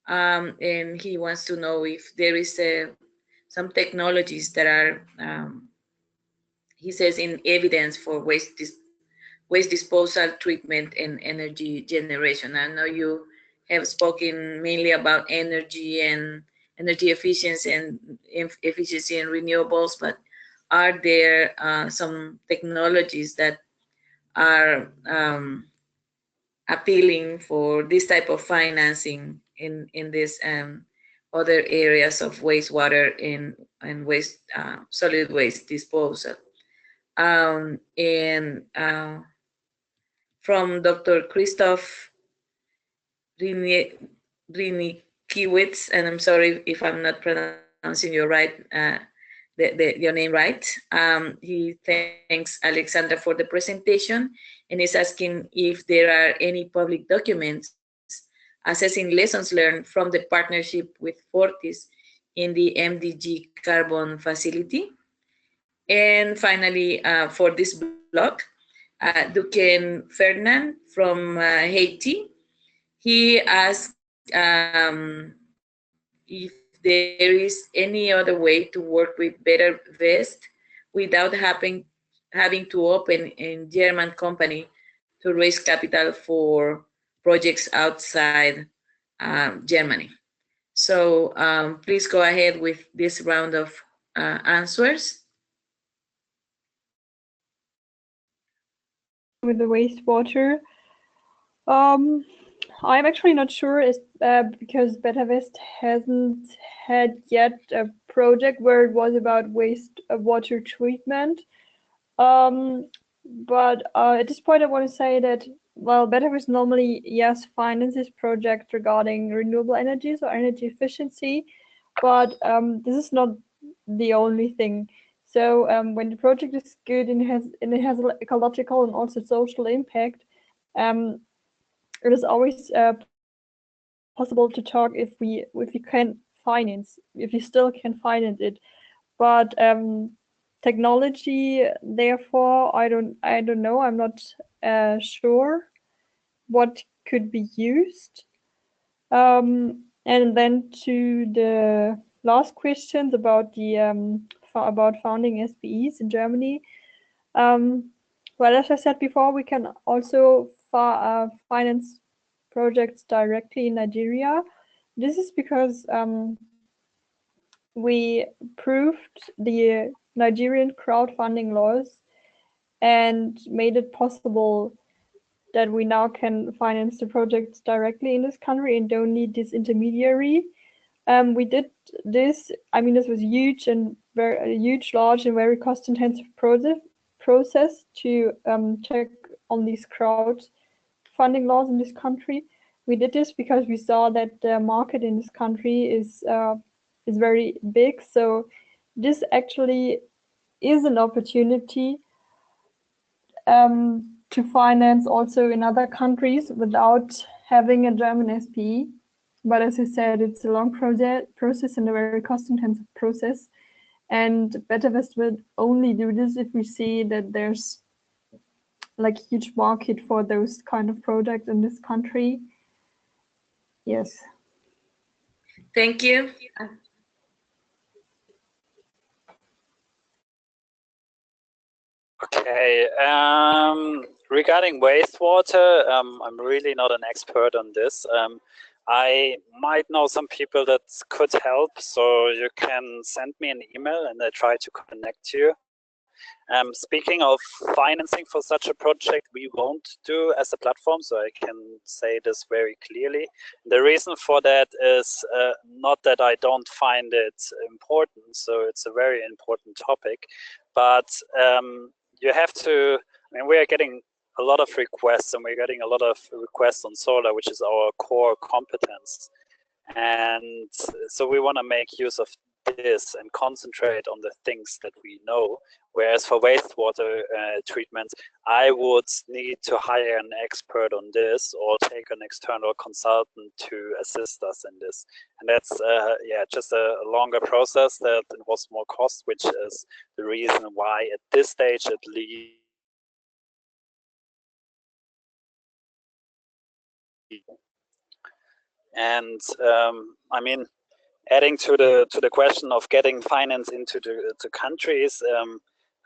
And he wants to know if there is some technologies that are, he says, in evidence for waste disposal, treatment, and energy generation. I know you have spoken mainly about energy and energy efficiency and efficiency and renewables, but are there some technologies that are appealing for this type of financing in this other areas of wastewater and waste solid waste disposal? From Dr. Christoph Rinikiewicz, and I'm sorry if I'm not pronouncing your name right. He thanks Alexandra for the presentation, and is asking if there are any public documents assessing lessons learned from the partnership with Fortis in the MDG carbon facility. And finally, for this block, Duquesne Fernand from Haiti, he asked if there is any other way to work with Bettervest without having to open a German company to raise capital for projects outside Germany. So please go ahead with this round of answers. With the wastewater, I'm actually not sure, because Bettervest hasn't had yet a project where it was about wastewater treatment. But at this point, I want to say that, well, Bettervest normally, yes, finances projects regarding renewable energies or energy efficiency, but this is not the only thing. So when the project is good and it has ecological and also social impact, it is always possible to talk if we can finance, if you still can finance it. But technology, therefore, I don't know. I'm not sure what could be used. And then to the last questions about the about founding SPEs in Germany. Well, as I said before, we can also finance projects directly in Nigeria. This is because we proved the Nigerian crowdfunding laws and made it possible that we now can finance the projects directly in this country and don't need this intermediary. We did this. I mean, this was huge and large and very cost-intensive process to check on these crowdfunding laws in this country. We did this because we saw that the market in this country is very big. So this actually is an opportunity to finance also in other countries without having a German SPE. But as I said, it's a long process and a very cost-intensive process. And Bettervest will only do this if we see that there's like a huge market for those kind of products in this country. Yes. Thank you. Okay, regarding wastewater, I'm really not an expert on this. I might know some people that could help, so you can send me an email and I try to connect you. Speaking of financing for such a project, we won't do as a platform, so I can say this very clearly. The reason for that is not that I don't find it important, so it's a very important topic, but you have to, I mean, we are getting a lot of requests and we're getting a lot of requests on solar, which is our core competence. And so we want to make use of this and concentrate on the things that we know. Whereas for wastewater treatment, I would need to hire an expert on this or take an external consultant to assist us in this. And that's yeah, just a longer process that involves more cost, which is the reason why at this stage at least and I mean, adding to the question of getting finance into the countries,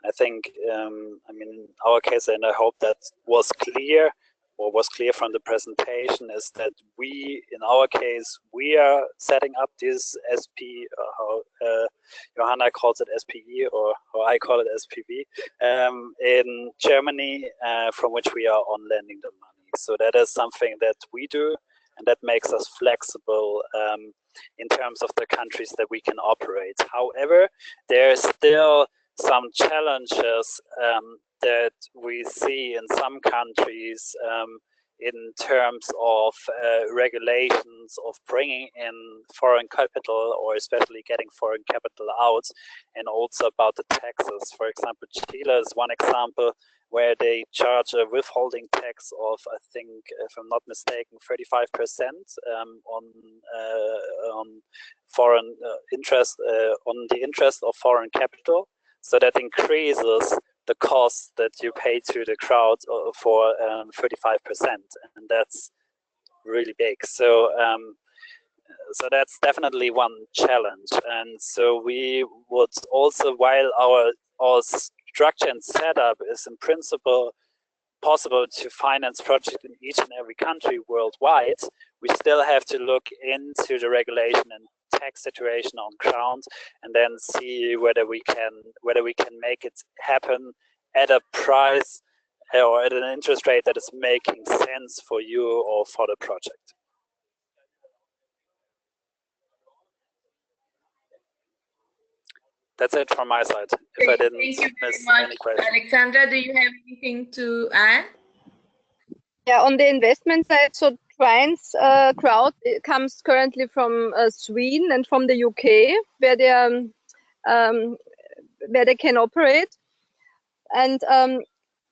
I think, I mean, in our case, and I hope that was clear from the presentation, is that we, in our case, we are setting up this SP, how Johanna calls it SPE, or how I call it SPV, in Germany, from which we are on lending the money. So that is something that we do, and that makes us flexible in terms of the countries that we can operate. However, there are still some challenges that we see in some countries in terms of regulations of bringing in foreign capital, or especially getting foreign capital out, and also about the taxes. For example, Chile is one example where they charge a withholding tax of, I think, if I'm not mistaken, 35% on foreign interest, on the interest of foreign capital. So that increases the cost that you pay to the crowd for 35%, and that's really big. So so that's definitely one challenge. And so we would also, while our structure and setup is in principle possible to finance projects in each and every country worldwide, we still have to look into the regulation and tax situation on ground, and then see whether we can make it happen at a price or at an interest rate that is making sense for you or for the project. That's it from my side. If I didn't miss any questions. Alexandra, do you have anything to add? Yeah, on the investment side, so Trine's crowd comes currently from Sweden and from the UK, where they can operate. And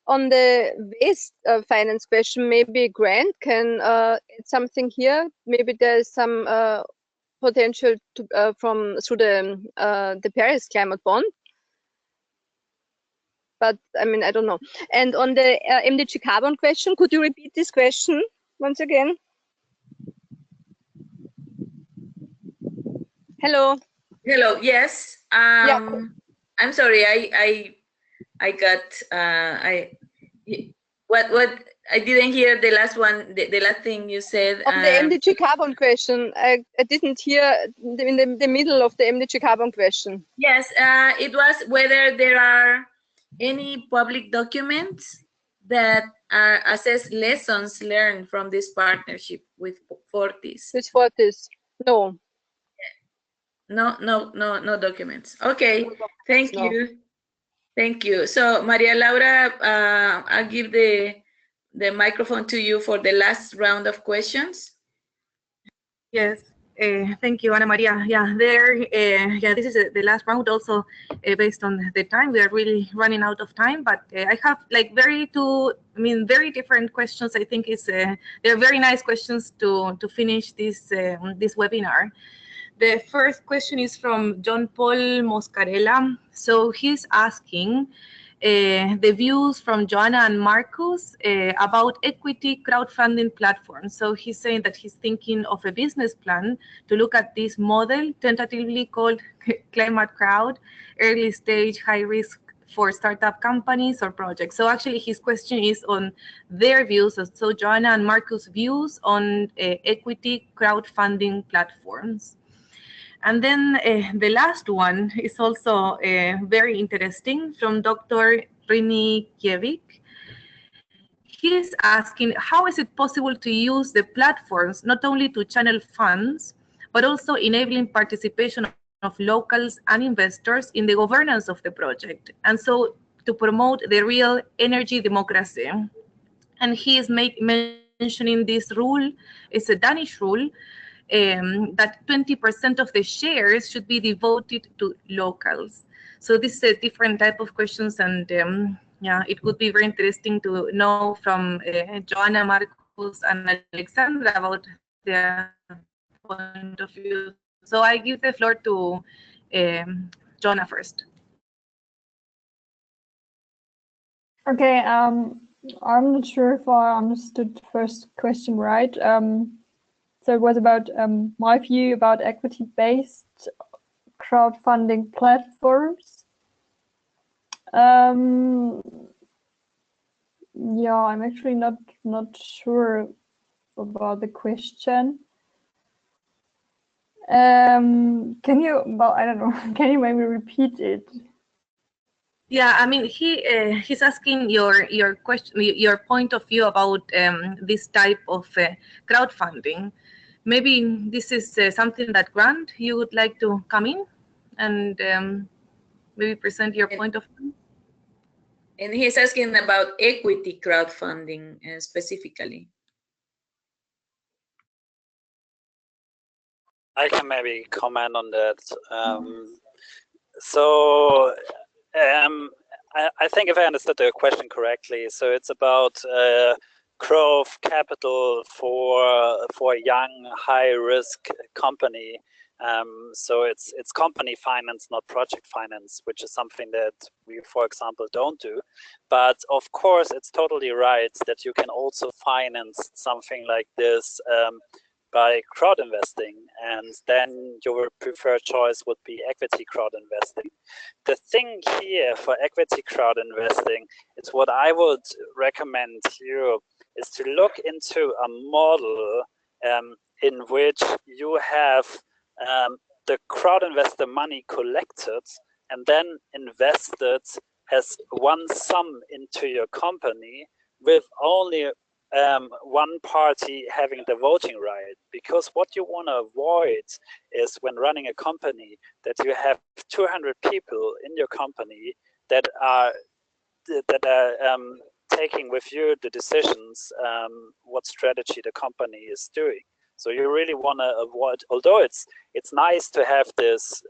on the waste finance question, maybe Grant can add something here. Maybe there's some potential to, through the Paris Climate Bond. But I mean, I don't know. And on the MDG carbon question, could you repeat this question once again? Hello. Hello. Yes. Yeah. I'm sorry. I got what I didn't hear the last one. The last thing you said. On the MDG carbon question, I didn't hear in the middle of the MDG carbon question. Yes. It was whether there are any public documents that assess lessons learned from this partnership with Fortis. With Fortis, no. No documents. Okay, thank you. Thank you. So Maria Laura, I'll give the microphone to you for the last round of questions. Yes. Thank you, Ana Maria. Yeah, this is the last round. Also, based on the time, we are really running out of time. But I have like very different questions. I think they're very nice questions to finish this this webinar. The first question is from John Paul Moscarella. So he's asking the views from Joanna and Marcus about equity crowdfunding platforms. So he's saying that he's thinking of a business plan to look at this model, tentatively called Climate Crowd, early stage, high risk for startup companies or projects. So actually his question is on their views, so Joanna and Marcus' views on equity crowdfunding platforms. And then the last one is also very interesting, from Dr. Rini Kiewicz. He's asking, how is it possible to use the platforms not only to channel funds, but also enabling participation of locals and investors in the governance of the project, and so to promote the real energy democracy? And he is mentioning this rule, it's a Danish rule, that 20% of the shares should be devoted to locals. So this is a different type of questions, and yeah, it would be very interesting to know from Joanna, Marcus, and Alexandra about their point of view. So I give the floor to Joanna first. Okay, I'm not sure if I understood the first question right. So it was about my view about equity-based crowdfunding platforms. Yeah, I'm actually not sure about the question. Can you? Well, I don't know. Can you maybe repeat it? Yeah, I mean, he's asking your question, your point of view about this type of crowdfunding. Maybe this is something that, Grant, you would like to come in and maybe present your point of view. And he's asking about equity crowdfunding specifically. I can maybe comment on that. So I think if I understood the question correctly, so it's about growth capital for a young, high-risk company So it's company finance, not project finance, which is something that we, for example, don't do. But of course, it's totally right that you can also finance something like this by crowd investing, and then your preferred choice would be equity crowd investing. The thing here for equity crowd investing is what I would recommend you is to look into a model in which you have the crowd investor money collected and then invested as one sum into your company, with only one party having the voting right. Because what you want to avoid is, when running a company, that you have 200 people in your company that are taking with you the decisions what strategy the company is doing. So you really want to avoid, although it's nice to have this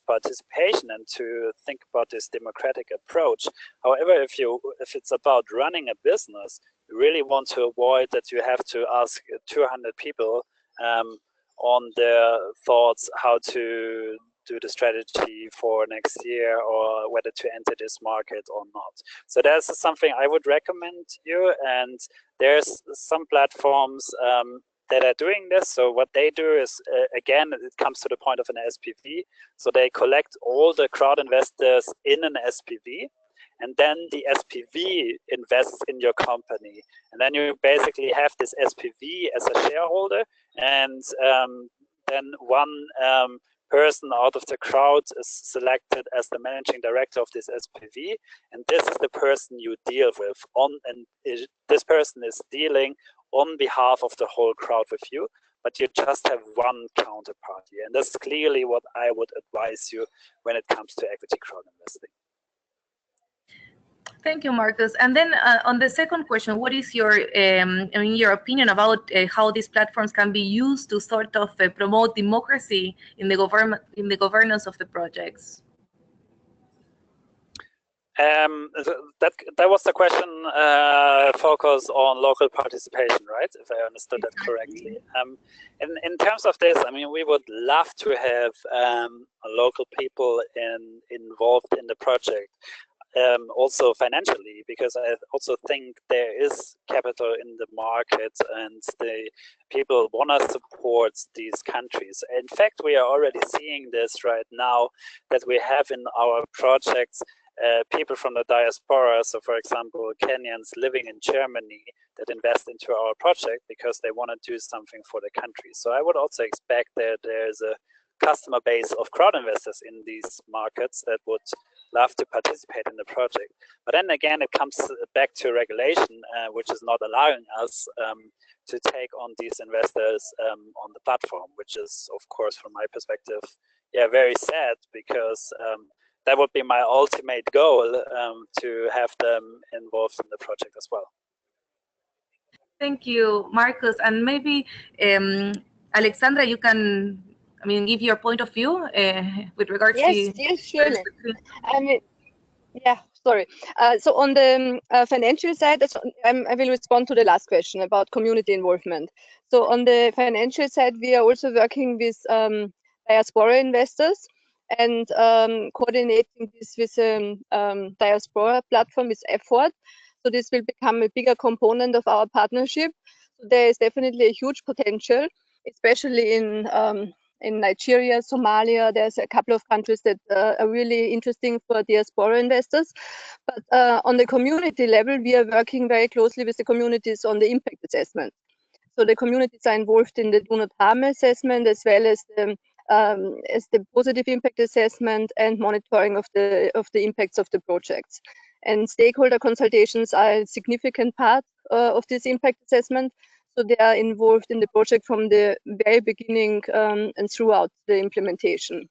participation and to think about this democratic approach. However, if it's about running a business, you really want to avoid that you have to ask 200 people on their thoughts how to do the strategy for next year, or whether to enter this market or not. So that's something I would recommend you. And there's some platforms that are doing this. So what they do is, again, it comes to the point of an SPV. So they collect all the crowd investors in an SPV, and then the SPV invests in your company. And then you basically have this SPV as a shareholder, and then one person out of the crowd is selected as the managing director of this SPV, and this is the person you deal with this person is dealing on behalf of the whole crowd with you, but you just have one counterparty. And that's clearly what I would advise you when it comes to equity crowd investing. Thank you, Marcus. And then on the second question, what is your your opinion about how these platforms can be used to sort of promote democracy in the governance of the projects? That was the question, focus on local participation, right? If I understood that correctly. In terms of this, I mean, we would love to have local people involved in the project. Also financially, because I also think there is capital in the market and the people want to support these countries. In fact, we are already seeing this right now, that we have in our projects people from the diaspora. So for example, Kenyans living in Germany that invest into our project because they want to do something for the country. So I would also expect that there's a customer base of crowd investors in these markets that would love to participate in the project. But then again, it comes back to regulation, which is not allowing us to take on these investors on the platform, which is, of course, from my perspective, very sad, because that would be my ultimate goal, to have them involved in the project as well. Thank you, Marcus. And maybe, Alexandra, you can, give your point of view with regards to... Yes, surely. I mean, sorry. So on the financial side, I will respond to the last question about community involvement. So on the financial side, we are also working with diaspora investors and coordinating this with diaspora platform with effort. So this will become a bigger component of our partnership. So there is definitely a huge potential, especially in Nigeria, Somalia. There's a couple of countries that are really interesting for diaspora investors. But on the community level, we are working very closely with the communities on the impact assessment. So the communities are involved in the do not harm assessment, as well as the positive impact assessment and monitoring of the impacts of the projects. And stakeholder consultations are a significant part of this impact assessment. So they are involved in the project from the very beginning and throughout the implementation.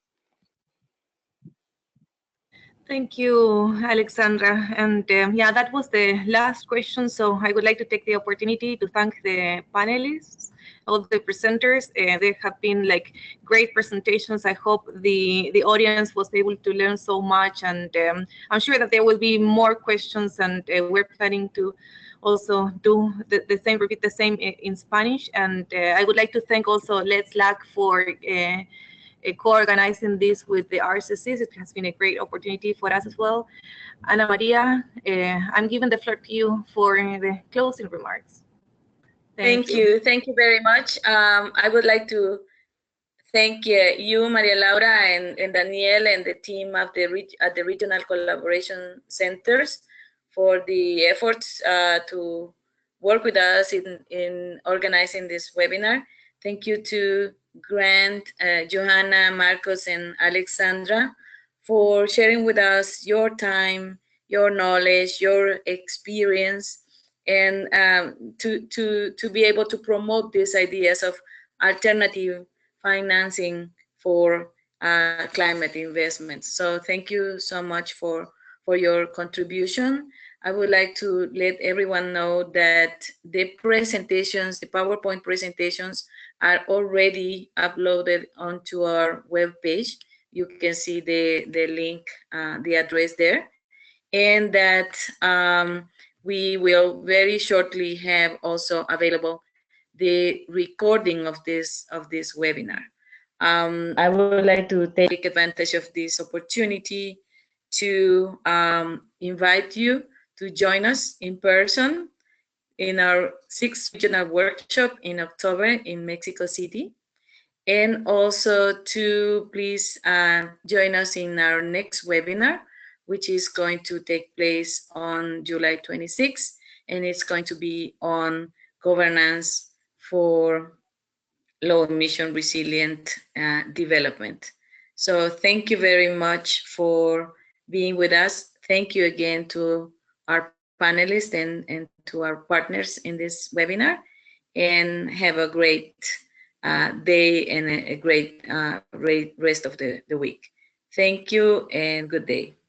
Thank you, Alexandra. And that was the last question. So I would like to take the opportunity to thank the panelists, all the presenters. They have been great presentations. I hope the audience was able to learn so much, and I'm sure that there will be more questions, and we're planning to also do repeat the same in Spanish. And I would like to thank also Let's Lack for co-organizing this with the RCCs. It has been a great opportunity for us as well. Ana Maria, I'm giving the floor to you for the closing remarks. Thank you. Thank you very much. I would like to thank you, Maria Laura, and Daniel, and the team of the Regional Collaboration Centers for the efforts to work with us in organizing this webinar. Thank you to Grant, Johanna, Marcos, and Alexandra for sharing with us your time, your knowledge, your experience, and to be able to promote these ideas of alternative financing for climate investments. So thank you so much for your contribution. I would like to let everyone know that the presentations, the PowerPoint presentations, are already uploaded onto our webpage. You can see the link, the address there, and that we will very shortly have also available the recording of this webinar. I would like to take advantage of this opportunity to invite you to join us in person in our 6th regional workshop in October in Mexico City, and also to please join us in our next webinar, which is going to take place on July 26th, and it's going to be on governance for low emission resilient development. So thank you very much for being with us. Thank you again to our panelists and to our partners in this webinar, and have a great day and a great rest of the week. Thank you and good day.